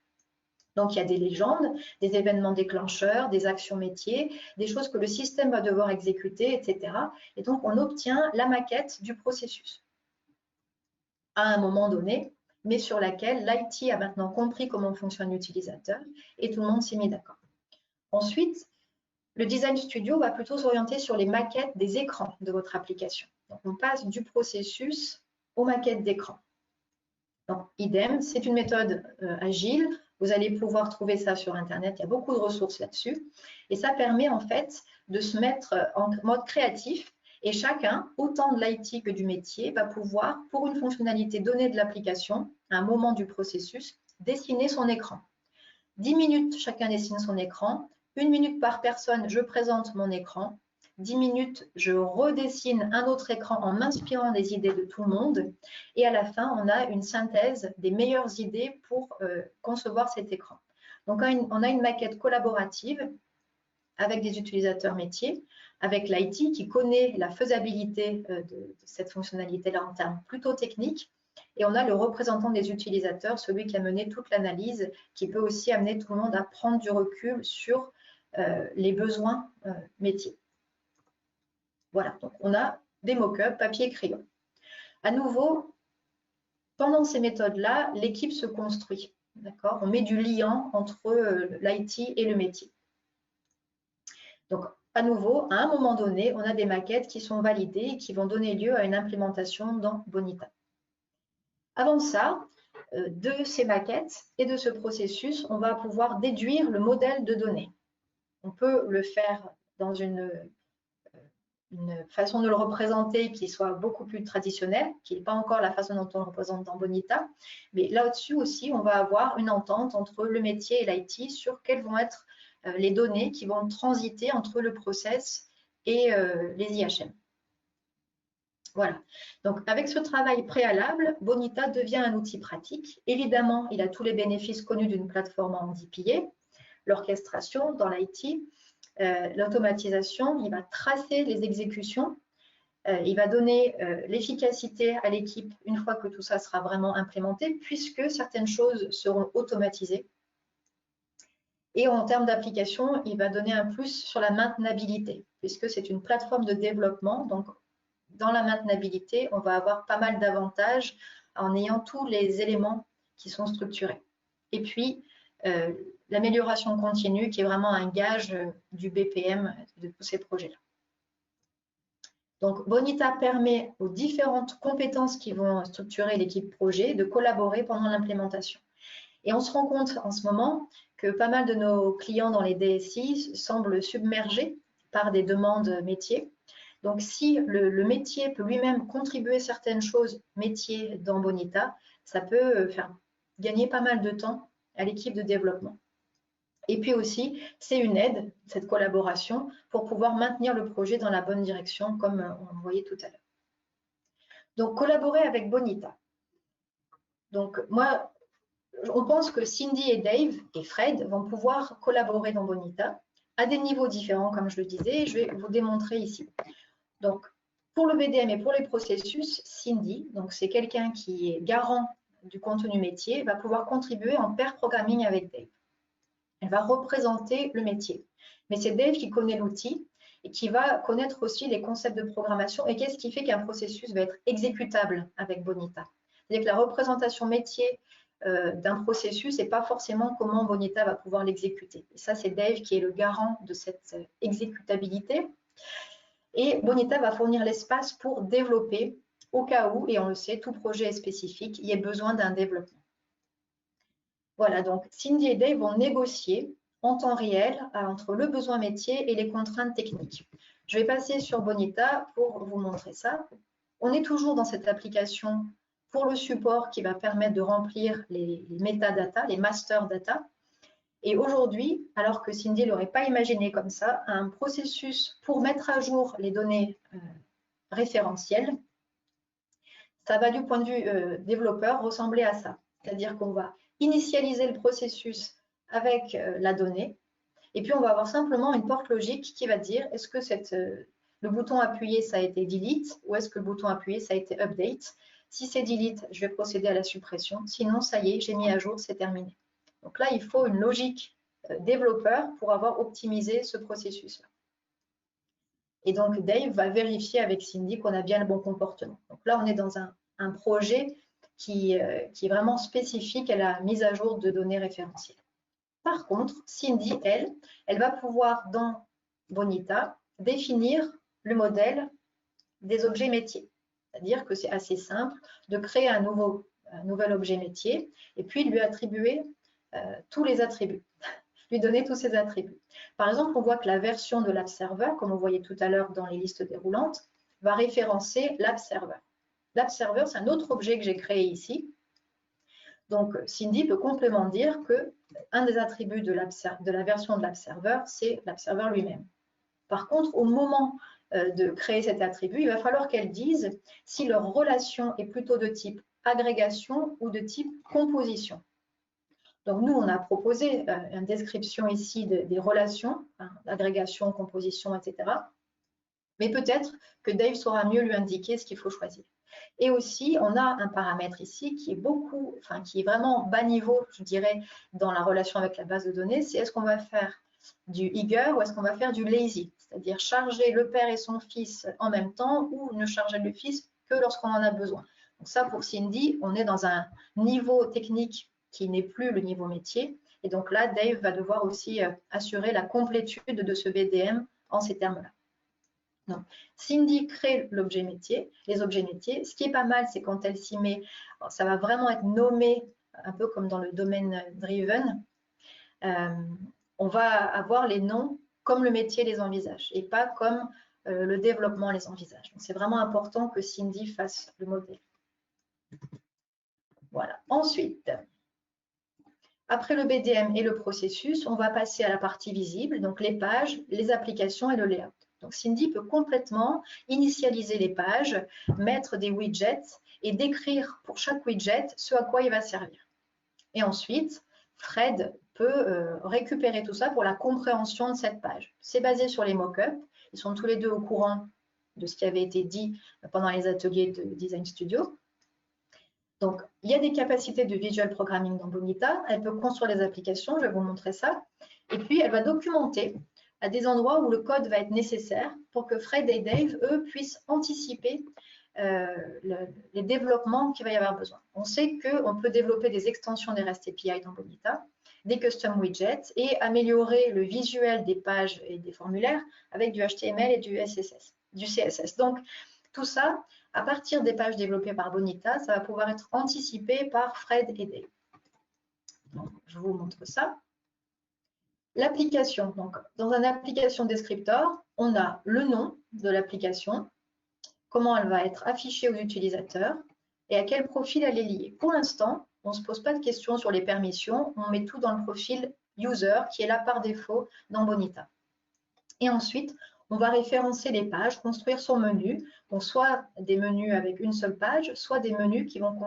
Donc, il y a des légendes, des événements déclencheurs, des actions métiers, des choses que le système va devoir exécuter, etc. Et donc, on obtient la maquette du processus à un moment donné, mais sur laquelle l'IT a maintenant compris comment fonctionne l'utilisateur et tout le monde s'est mis d'accord. Ensuite, le Design Studio va plutôt s'orienter sur les maquettes des écrans de votre application. Donc, on passe du processus aux maquettes d'écran. Donc, idem, c'est une méthode agile. Vous allez pouvoir trouver ça sur Internet. Il y a beaucoup de ressources là-dessus. Et ça permet en fait de se mettre en mode créatif. Et chacun, autant de l'IT que du métier, va pouvoir, pour une fonctionnalité donnée de l'application, à un moment du processus, dessiner son écran. 10 minutes, chacun dessine son écran. 1 minute par personne, je présente mon écran. 10 minutes, je redessine un autre écran en m'inspirant des idées de tout le monde. Et à la fin, on a une synthèse des meilleures idées pour concevoir cet écran. Donc, on a une maquette collaborative avec des utilisateurs métiers, avec l'IT qui connaît la faisabilité de cette fonctionnalité-là en termes plutôt techniques. Et on a le représentant des utilisateurs, celui qui a mené toute l'analyse, qui peut aussi amener tout le monde à prendre du recul sur les besoins métiers. Voilà, donc on a des mock-ups, papier, crayon. À nouveau, pendant ces méthodes-là, l'équipe se construit. D'accord ? On met du lien entre l'IT et le métier. Donc, à nouveau, à un moment donné, on a des maquettes qui sont validées et qui vont donner lieu à une implémentation dans Bonita. Avant ça, de ces maquettes et de ce processus, on va pouvoir déduire le modèle de données. On peut le faire dans une façon de le représenter qui soit beaucoup plus traditionnelle, qui n'est pas encore la façon dont on le représente dans Bonita. Mais là-dessus aussi, on va avoir une entente entre le métier et l'IT sur quelles vont être les données qui vont transiter entre le process et les IHM. Voilà. Donc, avec ce travail préalable, Bonita devient un outil pratique. Évidemment, il a tous les bénéfices connus d'une plateforme en DPA, l'orchestration dans l'IT, l'automatisation, il va tracer les exécutions, il va donner l'efficacité à l'équipe une fois que tout ça sera vraiment implémenté, puisque certaines choses seront automatisées. Et en termes d'application, il va donner un plus sur la maintenabilité, puisque c'est une plateforme de développement. Donc, dans la maintenabilité, on va avoir pas mal d'avantages en ayant tous les éléments qui sont structurés. Et puis, l'amélioration continue qui est vraiment un gage du BPM de tous ces projets-là. Donc, Bonita permet aux différentes compétences qui vont structurer l'équipe projet de collaborer pendant l'implémentation. Et on se rend compte en ce moment que pas mal de nos clients dans les DSI semblent submergés par des demandes métiers. Donc, si le métier peut lui-même contribuer certaines choses métiers dans Bonita, ça peut faire gagner pas mal de temps à l'équipe de développement. Et puis aussi, c'est une aide, cette collaboration, pour pouvoir maintenir le projet dans la bonne direction, comme on voyait tout à l'heure. Donc, collaborer avec Bonita. Donc, moi, on pense que Cindy et Dave et Fred vont pouvoir collaborer dans Bonita à des niveaux différents, comme je le disais, et je vais vous démontrer ici. Donc, pour le BDM et pour les processus, Cindy, donc c'est quelqu'un qui est garant du contenu métier, va pouvoir contribuer en pair programming avec Dave. Elle va représenter le métier. Mais c'est Dave qui connaît l'outil et qui va connaître aussi les concepts de programmation et qu'est-ce qui fait qu'un processus va être exécutable avec Bonita. C'est-à-dire que la représentation métier d'un processus n'est pas forcément comment Bonita va pouvoir l'exécuter. Et ça, c'est Dave qui est le garant de cette exécutabilité. Et Bonita va fournir l'espace pour développer au cas où, et on le sait, tout projet est spécifique, il y a besoin d'un développement. Voilà, donc Cindy et Dave vont négocier en temps réel entre le besoin métier et les contraintes techniques. Je vais passer sur Bonita pour vous montrer ça. On est toujours dans cette application pour le support qui va permettre de remplir les métadatas, les master data. Et aujourd'hui, alors que Cindy ne l'aurait pas imaginé comme ça, un processus pour mettre à jour les données référentielles, ça va du point de vue développeur ressembler à ça. C'est-à-dire qu'on va initialiser le processus avec la donnée et puis on va avoir simplement une porte logique qui va dire est-ce que le bouton appuyé ça a été delete ou est-ce que le bouton appuyé ça a été update. Si c'est delete, je vais procéder à la suppression. Sinon, ça y est, j'ai mis à jour, c'est terminé. Donc là, il faut une logique développeur pour avoir optimisé ce processus-là. Et donc, Dave va vérifier avec Cindy qu'on a bien le bon comportement. Donc là, on est dans un projet qui est vraiment spécifique à la mise à jour de données référentielles. Par contre, Cindy, elle va pouvoir, dans Bonita, définir le modèle des objets métiers. C'est-à-dire que c'est assez simple de créer un nouvel objet métier et puis lui attribuer tous les attributs, lui donner tous ces attributs. Par exemple, on voit que la version de l'App Server, comme on voyait tout à l'heure dans les listes déroulantes, va référencer l'App Server. L'App Server, c'est un autre objet que j'ai créé ici. Donc, Cindy peut complètement dire qu'un des attributs de la version de l'App Server, c'est l'App Server lui-même. Par contre, au moment de créer cet attribut, il va falloir qu'elle dise si leur relation est plutôt de type agrégation ou de type composition. Donc, nous, on a proposé une description ici des relations, l'agrégation, composition, etc. Mais peut-être que Dave saura mieux lui indiquer ce qu'il faut choisir. Et aussi, on a un paramètre ici qui est vraiment bas niveau, je dirais, dans la relation avec la base de données, c'est est-ce qu'on va faire du eager ou est-ce qu'on va faire du lazy, c'est-à-dire charger le père et son fils en même temps ou ne charger le fils que lorsqu'on en a besoin. Donc ça, pour Cindy, on est dans un niveau technique qui n'est plus le niveau métier. Et donc là, Dave va devoir aussi assurer la complétude de ce BDM en ces termes-là. Donc, Cindy crée l'objet métier, les objets métiers. Ce qui est pas mal, c'est quand elle s'y met, ça va vraiment être nommé, un peu comme dans le domaine driven. On va avoir les noms comme le métier les envisage et pas comme le développement les envisage. Donc, c'est vraiment important que Cindy fasse le modèle. Voilà. Ensuite, après le BDM et le processus, on va passer à la partie visible, donc les pages, les applications et le layout. Donc, Cindy peut complètement initialiser les pages, mettre des widgets et décrire pour chaque widget ce à quoi il va servir. Et ensuite, Fred peut récupérer tout ça pour la compréhension de cette page. C'est basé sur les mock-ups. Ils sont tous les deux au courant de ce qui avait été dit pendant les ateliers de Design Studio. Donc, il y a des capacités de visual programming dans Bonita. Elle peut construire les applications, je vais vous montrer ça. Et puis, elle va documenter à des endroits où le code va être nécessaire pour que Fred et Dave, eux, puissent anticiper les développements qu'il va y avoir besoin. On sait qu'on peut développer des extensions des REST API dans Bonita, des custom widgets et améliorer le visuel des pages et des formulaires avec du HTML et du CSS. Donc, tout ça, à partir des pages développées par Bonita, ça va pouvoir être anticipé par Fred et Dave. Donc, je vous montre ça. L'application. Donc, dans une application descriptor, on a le nom de l'application, comment elle va être affichée aux utilisateurs et à quel profil elle est liée. Pour l'instant, on ne se pose pas de questions sur les permissions, on met tout dans le profil user qui est là par défaut dans Bonita. Et ensuite, On va référencer les pages, construire son menu, donc soit des menus avec une seule page, soit des menus qui vont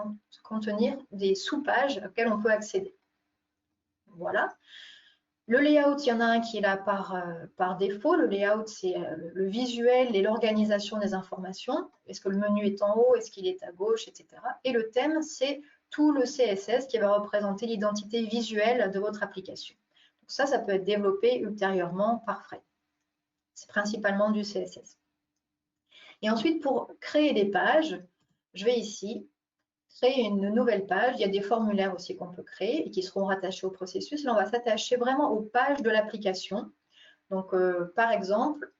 contenir des sous-pages auxquelles on peut accéder. Voilà. Le layout, il y en a un qui est là par défaut. Le layout, c'est le visuel et l'organisation des informations. Est-ce que le menu est en haut? Est-ce qu'il est à gauche, etc. Et le thème, c'est tout le CSS qui va représenter l'identité visuelle de votre application. Donc ça peut être développé ultérieurement par Fred. C'est principalement du CSS. Et ensuite, pour créer des pages, je vais ici créer une nouvelle page. Il y a des formulaires aussi qu'on peut créer et qui seront rattachés au processus. Là, on va s'attacher vraiment aux pages de l'application. Donc, par exemple,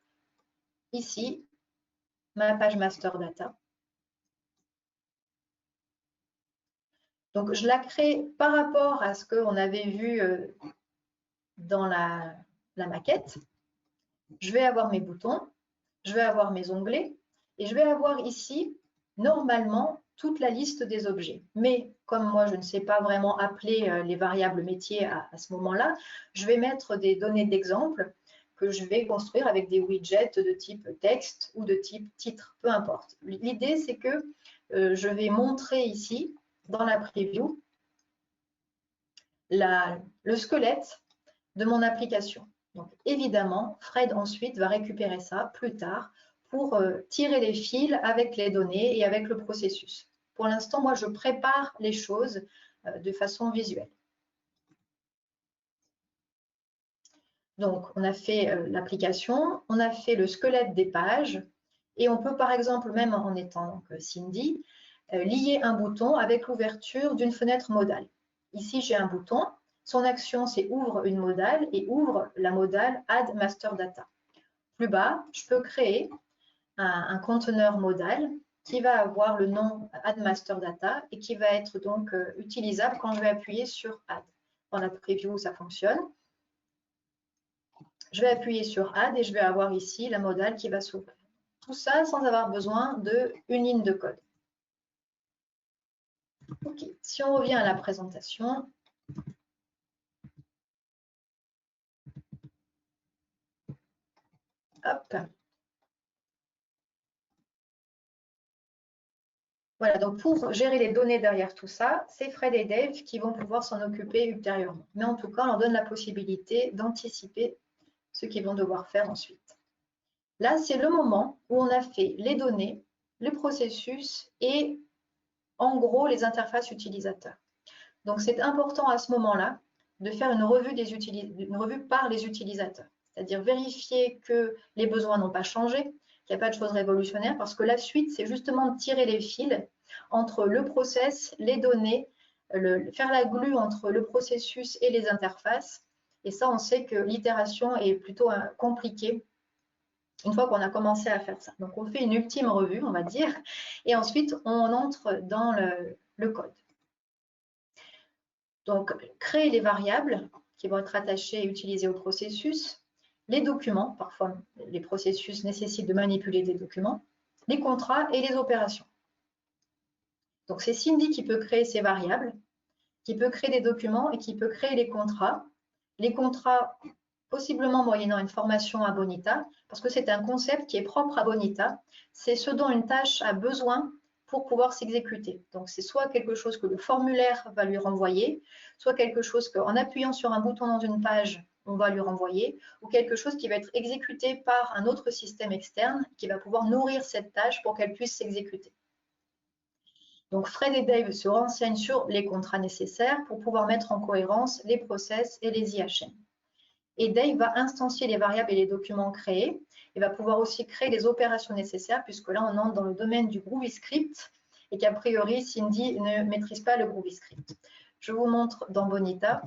ici, ma page master data. Donc, je la crée par rapport à ce qu'on avait vu dans la maquette. Je vais avoir mes boutons, je vais avoir mes onglets et je vais avoir ici, normalement, toute la liste des objets. Mais comme moi, je ne sais pas vraiment appeler les variables métiers à ce moment-là, je vais mettre des données d'exemple que je vais construire avec des widgets de type texte ou de type titre, peu importe. L'idée, c'est que je vais montrer ici, dans la preview, le squelette de mon application. Donc, évidemment, Fred ensuite va récupérer ça plus tard pour tirer les fils avec les données et avec le processus. Pour l'instant, moi, je prépare les choses de façon visuelle. Donc, on a fait l'application, on a fait le squelette des pages et on peut, par exemple, même en étant Cindy, lier un bouton avec l'ouverture d'une fenêtre modale. Ici, j'ai un bouton. Son action, c'est ouvre une modale et ouvre la modale Add Master Data. Plus bas, je peux créer un conteneur modal qui va avoir le nom Add Master Data et qui va être donc utilisable quand je vais appuyer sur Add. Dans la preview, ça fonctionne. Je vais appuyer sur Add et je vais avoir ici la modale qui va s'ouvrir. Tout ça sans avoir besoin d'une ligne de code. Ok, si on revient à la présentation, hop. Voilà, donc pour gérer les données derrière tout ça, c'est Fred et Dave qui vont pouvoir s'en occuper ultérieurement. Mais en tout cas, on leur donne la possibilité d'anticiper ce qu'ils vont devoir faire ensuite. Là, c'est le moment où on a fait les données, les processus et en gros les interfaces utilisateurs. Donc, c'est important à ce moment-là de faire une revue par les utilisateurs, c'est-à-dire vérifier que les besoins n'ont pas changé, qu'il n'y a pas de choses révolutionnaires, parce que la suite, c'est justement de tirer les fils entre le process, les données, faire la glue entre le processus et les interfaces. Et ça, on sait que l'itération est plutôt compliquée une fois qu'on a commencé à faire ça. Donc, on fait une ultime revue, on va dire, et ensuite, on entre dans le code. Donc, créer les variables qui vont être attachées et utilisées au processus, les documents, parfois les processus nécessitent de manipuler des documents, les contrats et les opérations. Donc, c'est Cindy qui peut créer ces variables, qui peut créer des documents et qui peut créer les contrats. Les contrats, possiblement moyennant une formation à Bonita, parce que c'est un concept qui est propre à Bonita. C'est ce dont une tâche a besoin pour pouvoir s'exécuter. Donc, c'est soit quelque chose que le formulaire va lui renvoyer, soit quelque chose qu'en appuyant sur un bouton dans une page, on va lui renvoyer, ou quelque chose qui va être exécuté par un autre système externe qui va pouvoir nourrir cette tâche pour qu'elle puisse s'exécuter. Donc, Fred et Dave se renseignent sur les contrats nécessaires pour pouvoir mettre en cohérence les process et les IHM. Et Dave va instancier les variables et les documents créés et va pouvoir aussi créer les opérations nécessaires, puisque là, on entre dans le domaine du GroovyScript et qu'a priori, Cindy ne maîtrise pas le GroovyScript. Je vous montre dans Bonita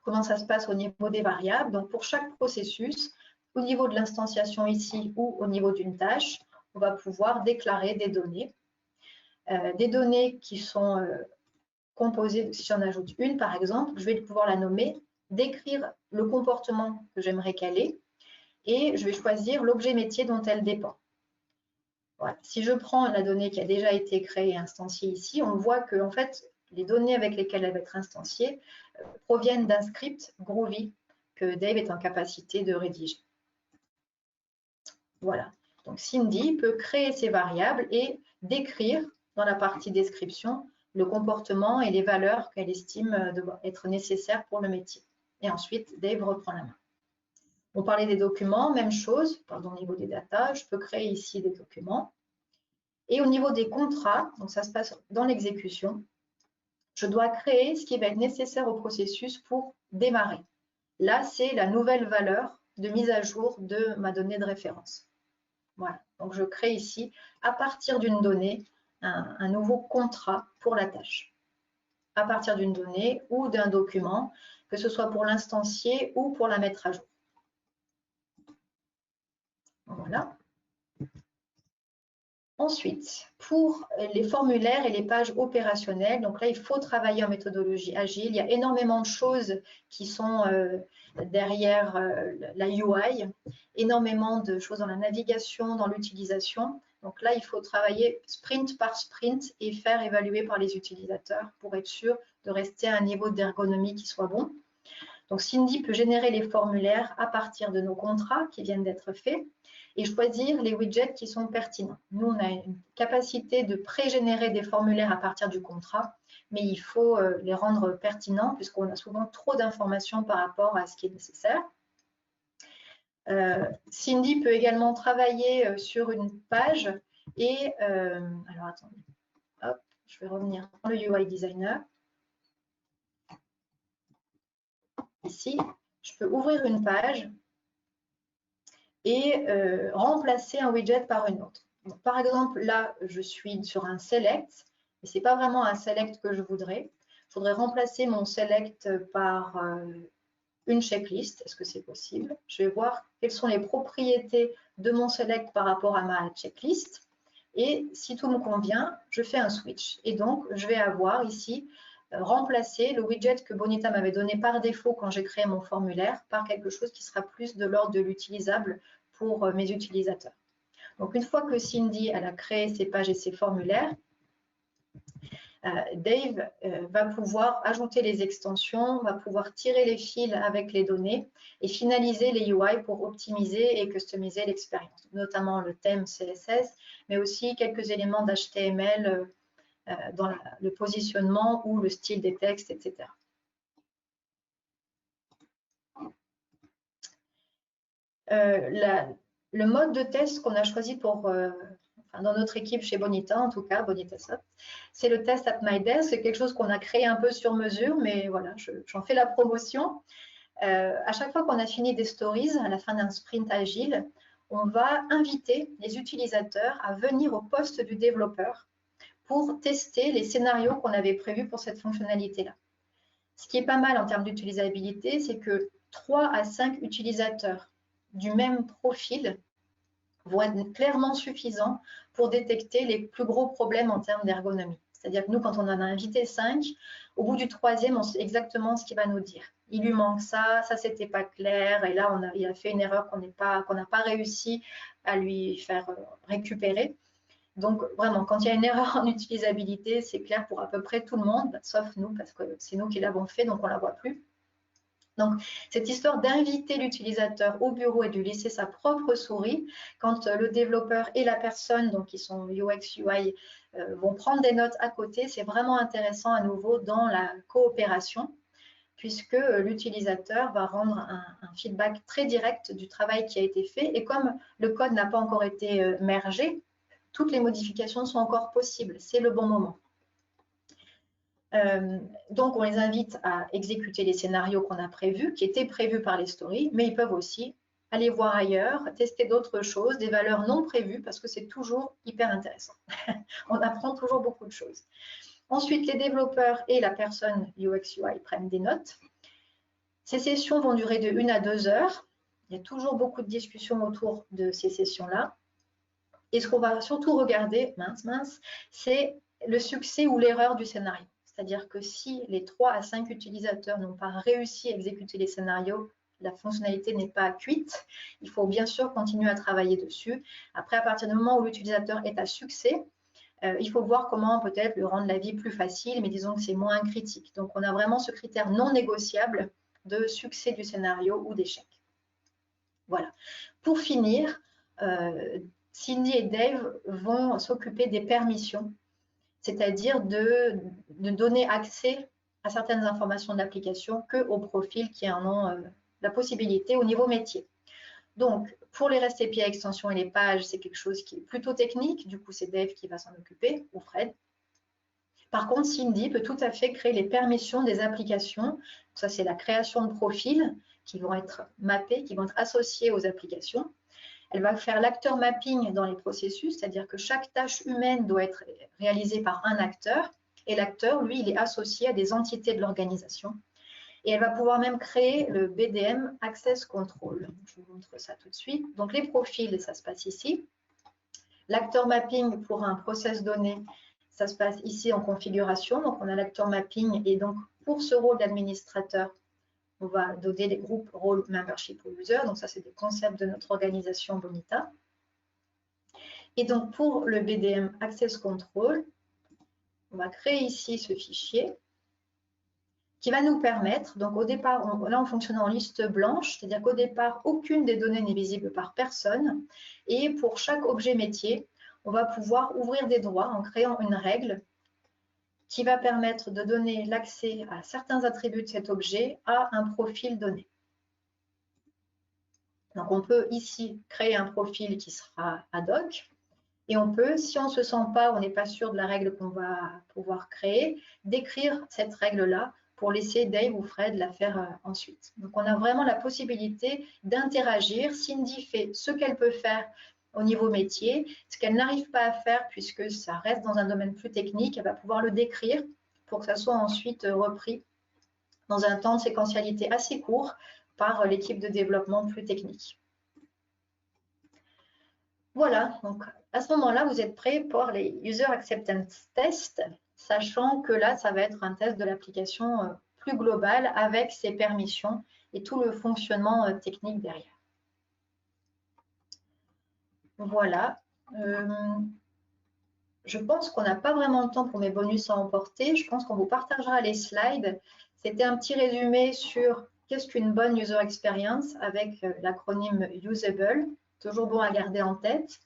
comment ça se passe au niveau des variables. Donc, pour chaque processus, au niveau de l'instanciation ici ou au niveau d'une tâche, on va pouvoir déclarer des données. Des données qui sont composées, si j'en ajoute une par exemple, je vais pouvoir la nommer, décrire le comportement que j'aimerais qu'elle ait et je vais choisir l'objet métier dont elle dépend. Voilà. Si je prends la donnée qui a déjà été créée et instanciée ici, on voit que en fait, les données avec lesquelles elle va être instanciée proviennent d'un script Groovy que Dave est en capacité de rédiger. Voilà. Donc Cindy peut créer ses variables et décrire dans la partie description le comportement et les valeurs qu'elle estime être nécessaires pour le métier. Et ensuite, Dave reprend la main. On parlait des documents, même chose, pardon, au niveau des datas, je peux créer ici des documents. Et au niveau des contrats, donc ça se passe dans l'exécution, je dois créer ce qui va être nécessaire au processus pour démarrer. Là, c'est la nouvelle valeur de mise à jour de ma donnée de référence. Voilà, donc je crée ici, à partir d'une donnée, un nouveau contrat pour la tâche. À partir d'une donnée ou d'un document, que ce soit pour l'instancier ou pour la mettre à jour. Voilà. Ensuite, pour les formulaires et les pages opérationnelles, donc là, il faut travailler en méthodologie agile. Il y a énormément de choses qui sont derrière la UI, énormément de choses dans la navigation, dans l'utilisation. Donc là, il faut travailler sprint par sprint et faire évaluer par les utilisateurs pour être sûr de rester à un niveau d'ergonomie qui soit bon. Donc Cindy peut générer les formulaires à partir de nos contrats qui viennent d'être faits et choisir les widgets qui sont pertinents. Nous, on a une capacité de pré-générer des formulaires à partir du contrat, mais il faut les rendre pertinents puisqu'on a souvent trop d'informations par rapport à ce qui est nécessaire. Cindy peut également travailler sur une page et, alors attendez, hop, je vais revenir dans le UI Designer. Ici, je peux ouvrir une page et remplacer un widget par une autre. Donc, par exemple, là, je suis sur un select, mais ce n'est pas vraiment un select que je voudrais. Je voudrais remplacer mon select par une checklist. Est-ce que c'est possible? Je vais voir quelles sont les propriétés de mon select par rapport à ma checklist. Et si tout me convient, je fais un switch. Et donc, je vais avoir ici remplacer le widget que Bonita m'avait donné par défaut quand j'ai créé mon formulaire par quelque chose qui sera plus de l'ordre de l'utilisable pour mes utilisateurs. Donc, une fois que Cindy elle a créé ses pages et ses formulaires, Dave va pouvoir ajouter les extensions, va pouvoir tirer les fils avec les données et finaliser les UI pour optimiser et customiser l'expérience, notamment le thème CSS, mais aussi quelques éléments d'HTML dans le positionnement ou le style des textes, etc. Le mode de test qu'on a choisi pour, dans notre équipe chez Bonita, en tout cas, Bonita Soft, c'est le test at my desk. C'est quelque chose qu'on a créé un peu sur mesure, mais voilà, j'en fais la promotion. À chaque fois qu'on a fini des stories, à la fin d'un sprint agile, on va inviter les utilisateurs à venir au poste du développeur pour tester les scénarios qu'on avait prévus pour cette fonctionnalité-là. Ce qui est pas mal en termes d'utilisabilité, c'est que 3 à 5 utilisateurs du même profil vont être clairement suffisants pour détecter les plus gros problèmes en termes d'ergonomie. C'est-à-dire que nous, quand on en a invité 5, au bout du 3e, on sait exactement ce qu'il va nous dire. Il lui manque ça, ça c'était pas clair, et là il a fait une erreur qu'on n'a pas réussi à lui faire récupérer. Donc vraiment, quand il y a une erreur en utilisabilité, c'est clair pour à peu près tout le monde, sauf nous, parce que c'est nous qui l'avons fait, donc on ne la voit plus. Donc, cette histoire d'inviter l'utilisateur au bureau et de lui laisser sa propre souris, quand le développeur et la personne, donc qui sont UX, UI, vont prendre des notes à côté, c'est vraiment intéressant à nouveau dans la coopération, puisque l'utilisateur va rendre un feedback très direct du travail qui a été fait. Et comme le code n'a pas encore été mergé, toutes les modifications sont encore possibles. C'est le bon moment. Donc, on les invite à exécuter les scénarios qu'on a prévus, qui étaient prévus par les stories, mais ils peuvent aussi aller voir ailleurs, tester d'autres choses, des valeurs non prévues, parce que c'est toujours hyper intéressant. On apprend toujours beaucoup de choses. Ensuite, les développeurs et la personne UX UI prennent des notes. Ces sessions vont durer de 1 à 2 heures. Il y a toujours beaucoup de discussions autour de ces sessions-là. Et ce qu'on va surtout regarder, c'est le succès ou l'erreur du scénario. C'est-à-dire que si les 3 à 5 utilisateurs n'ont pas réussi à exécuter les scénarios, la fonctionnalité n'est pas cuite. Il faut bien sûr continuer à travailler dessus. Après, à partir du moment où l'utilisateur est à succès, il faut voir comment peut-être lui rendre la vie plus facile, mais disons que c'est moins critique. Donc, on a vraiment ce critère non négociable de succès du scénario ou d'échec. Voilà. Pour finir, Cindy et Dave vont s'occuper des permissions, c'est-à-dire de donner accès à certaines informations de l'application qu'aux profils qui en ont la possibilité au niveau métier. Donc, pour les REST API extensions et les pages, c'est quelque chose qui est plutôt technique. Du coup, c'est Dave qui va s'en occuper, ou Fred. Par contre, Cindy peut tout à fait créer les permissions des applications. Ça, c'est la création de profils qui vont être mappés, qui vont être associés aux applications. Elle va faire l'acteur mapping dans les processus, c'est-à-dire que chaque tâche humaine doit être réalisée par un acteur. Et l'acteur, lui, il est associé à des entités de l'organisation. Et elle va pouvoir même créer le BDM Access Control. Je vous montre ça tout de suite. Donc, les profils, ça se passe ici. L'acteur mapping pour un process donné, ça se passe ici en configuration. Donc, on a l'acteur mapping. Et donc, pour ce rôle d'administrateur, on va donner les groupes role membership aux users. Donc, ça, c'est des concepts de notre organisation Bonita. Et donc, pour le BDM Access Control, on va créer ici ce fichier qui va nous permettre, donc au départ, là on fonctionne en liste blanche, c'est-à-dire qu'au départ, aucune des données n'est visible par personne. Et pour chaque objet métier, on va pouvoir ouvrir des droits en créant une règle qui va permettre de donner l'accès à certains attributs de cet objet à un profil donné. Donc on peut ici créer un profil qui sera ad hoc. Et on peut, si on ne se sent pas, on n'est pas sûr de la règle qu'on va pouvoir créer, décrire cette règle-là pour laisser Dave ou Fred la faire ensuite. Donc, on a vraiment la possibilité d'interagir. Cindy fait ce qu'elle peut faire au niveau métier. Ce qu'elle n'arrive pas à faire, puisque ça reste dans un domaine plus technique, elle va pouvoir le décrire pour que ça soit ensuite repris dans un temps de séquentialité assez court par l'équipe de développement plus technique. Voilà, donc à ce moment-là, vous êtes prêt pour les User Acceptance Tests, sachant que là, ça va être un test de l'application plus global avec ses permissions et tout le fonctionnement technique derrière. Voilà. Je pense qu'on n'a pas vraiment le temps pour mes bonus à emporter. Je pense qu'on vous partagera les slides. C'était un petit résumé sur qu'est-ce qu'une bonne user experience avec l'acronyme Usable. Toujours bon à garder en tête.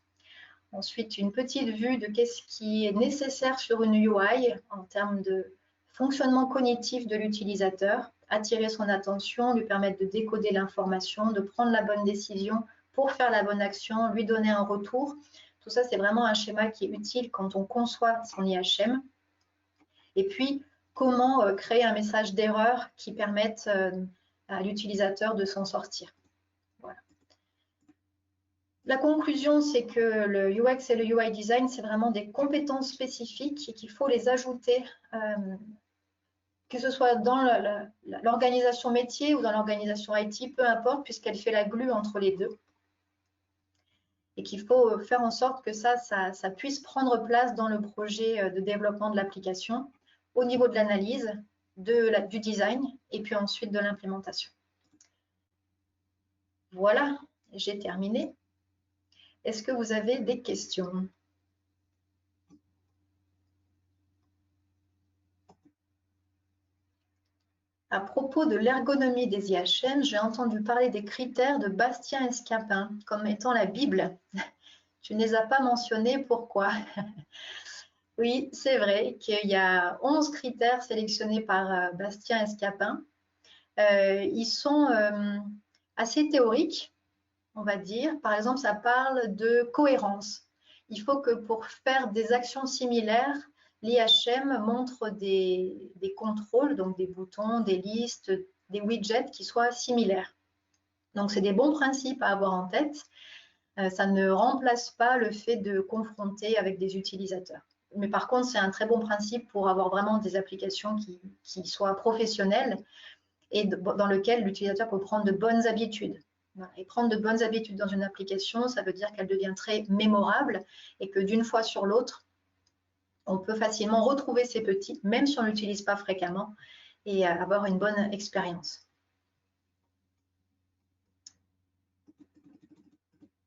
Ensuite, une petite vue de qu'est-ce qui est nécessaire sur une UI en termes de fonctionnement cognitif de l'utilisateur, attirer son attention, lui permettre de décoder l'information, de prendre la bonne décision pour faire la bonne action, lui donner un retour. Tout ça, c'est vraiment un schéma qui est utile quand on conçoit son IHM. Et puis, comment créer un message d'erreur qui permette à l'utilisateur de s'en sortir. Voilà. La conclusion, c'est que le UX et le UI design, c'est vraiment des compétences spécifiques et qu'il faut les ajouter, que ce soit dans l'organisation métier ou dans l'organisation IT, peu importe, puisqu'elle fait la glue entre les deux. Et qu'il faut faire en sorte que ça puisse prendre place dans le projet de développement de l'application au niveau de l'analyse, du design et puis ensuite de l'implémentation. Voilà, j'ai terminé. Est-ce que vous avez des questions? À propos de l'ergonomie des IHM, j'ai entendu parler des critères de Bastien Escapin comme étant la Bible. Tu ne les as pas mentionnés, pourquoi? Oui, c'est vrai qu'il y a 11 critères sélectionnés par Bastien Escapin. Ils sont assez théoriques, on va dire. Par exemple, ça parle de cohérence. Il faut que pour faire des actions similaires, l'IHM montre des contrôles, donc des boutons, des listes, des widgets qui soient similaires. Donc, c'est des bons principes à avoir en tête. Ça ne remplace pas le fait de confronter avec des utilisateurs. Mais par contre, c'est un très bon principe pour avoir vraiment des applications qui soient professionnelles et dans lesquelles l'utilisateur peut prendre de bonnes habitudes. Et prendre de bonnes habitudes dans une application, ça veut dire qu'elle devient très mémorable et que d'une fois sur l'autre, on peut facilement retrouver ces petits, même si on ne l'utilise pas fréquemment, et avoir une bonne expérience.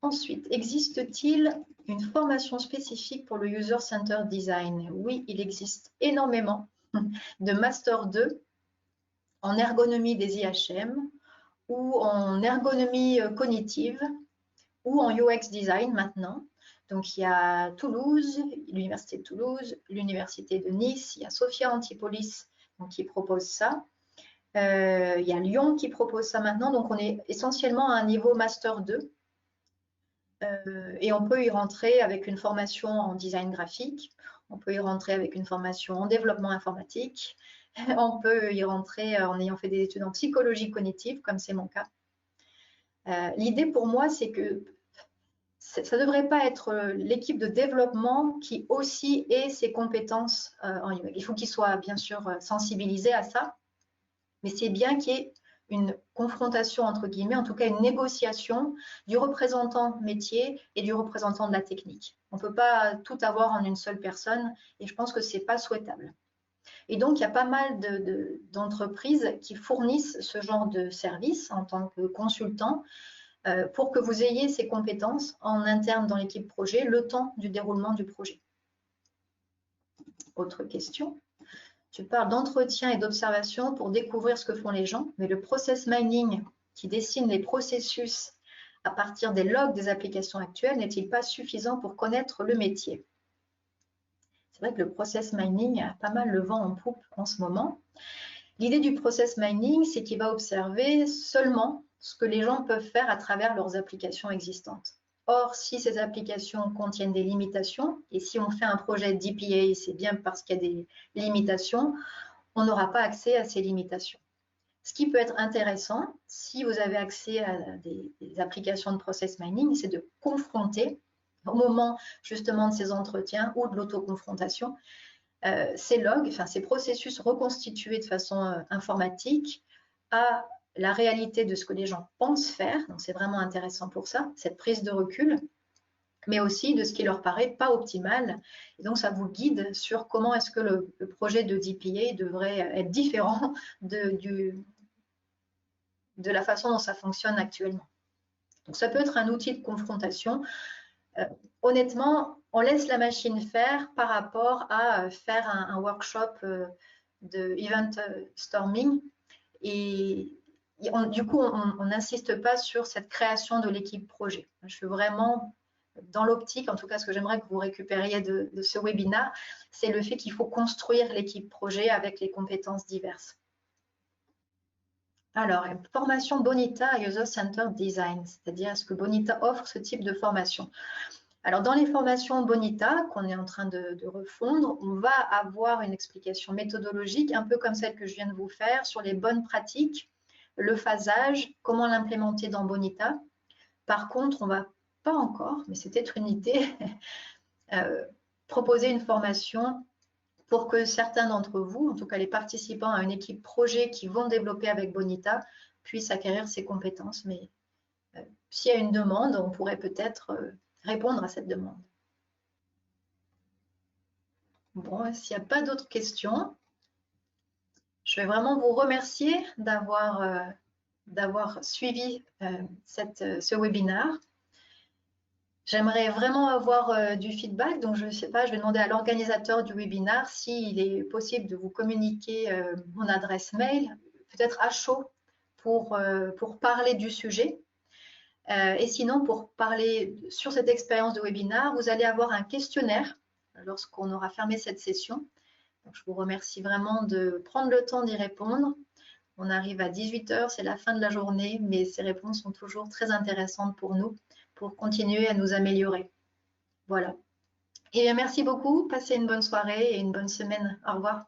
Ensuite, existe-t-il une formation spécifique pour le User Centered Design? Oui, il existe énormément de Master 2 en ergonomie des IHM ou en ergonomie cognitive ou en UX design maintenant. Donc, il y a Toulouse, l'Université de Toulouse, l'Université de Nice, il y a Sophia Antipolis donc, qui propose ça. Il y a Lyon qui propose ça maintenant. Donc, on est essentiellement à un niveau Master 2. Et on peut y rentrer avec une formation en design graphique. On peut y rentrer avec une formation en développement informatique. On peut y rentrer en ayant fait des études en psychologie cognitive, comme c'est mon cas. L'idée pour moi, c'est que ça ne devrait pas être l'équipe de développement qui aussi ait ses compétences en UX. Il faut qu'il soit bien sûr sensibilisé à ça, mais c'est bien qu'il y ait une confrontation entre guillemets, en tout cas une négociation du représentant métier et du représentant de la technique. On ne peut pas tout avoir en une seule personne et je pense que ce n'est pas souhaitable. Et donc, il y a pas mal d'entreprises qui fournissent ce genre de service en tant que consultant pour que vous ayez ces compétences en interne dans l'équipe projet le temps du déroulement du projet. Autre question. Tu parles d'entretien et d'observation pour découvrir ce que font les gens, mais le process mining qui dessine les processus à partir des logs des applications actuelles n'est-il pas suffisant pour connaître le métier? C'est vrai que le process mining a pas mal le vent en poupe en ce moment. L'idée du process mining, c'est qu'il va observer seulement ce que les gens peuvent faire à travers leurs applications existantes. Or, si ces applications contiennent des limitations, et si on fait un projet DPA, c'est bien parce qu'il y a des limitations, on n'aura pas accès à ces limitations. Ce qui peut être intéressant, si vous avez accès à des applications de process mining, c'est de confronter, au moment justement de ces entretiens ou de l'autoconfrontation, ces logs, enfin ces processus reconstitués de façon informatique à la réalité de ce que les gens pensent faire. Donc, c'est vraiment intéressant pour ça, cette prise de recul, mais aussi de ce qui leur paraît pas optimal. Et donc, ça vous guide sur comment est-ce que le projet de DPA devrait être différent de la façon dont ça fonctionne actuellement. Donc, ça peut être un outil de confrontation. Honnêtement, on laisse la machine faire par rapport à faire un workshop de event storming et du coup, on n'insiste pas sur cette création de l'équipe projet. Je suis vraiment dans l'optique, en tout cas ce que j'aimerais que vous récupériez de ce webinaire, c'est le fait qu'il faut construire l'équipe projet avec les compétences diverses. Alors, formation Bonita User Centered Design, c'est-à-dire est-ce que Bonita offre ce type de formation? Alors, dans les formations Bonita qu'on est en train de refondre, on va avoir une explication méthodologique, un peu comme celle que je viens de vous faire, sur les bonnes pratiques, le phasage, comment l'implémenter dans Bonita. Par contre, on ne va pas encore, mais c'est peut-être une idée, proposer une formation pour que certains d'entre vous, en tout cas les participants à une équipe projet qui vont développer avec Bonita, puissent acquérir ces compétences. Mais s'il y a une demande, on pourrait peut-être répondre à cette demande. Bon, s'il n'y a pas d'autres questions, je vais vraiment vous remercier d'avoir suivi ce webinaire. J'aimerais vraiment avoir du feedback, donc je ne sais pas, je vais demander à l'organisateur du webinaire s'il est possible de vous communiquer mon adresse mail, peut-être à chaud pour parler du sujet. Et sinon, pour parler sur cette expérience de webinaire, vous allez avoir un questionnaire lorsqu'on aura fermé cette session. Donc, je vous remercie vraiment de prendre le temps d'y répondre. On arrive à 18 h, c'est la fin de la journée, mais ces réponses sont toujours très intéressantes pour nous, pour continuer à nous améliorer. Voilà. Et bien, merci beaucoup, passez une bonne soirée et une bonne semaine. Au revoir.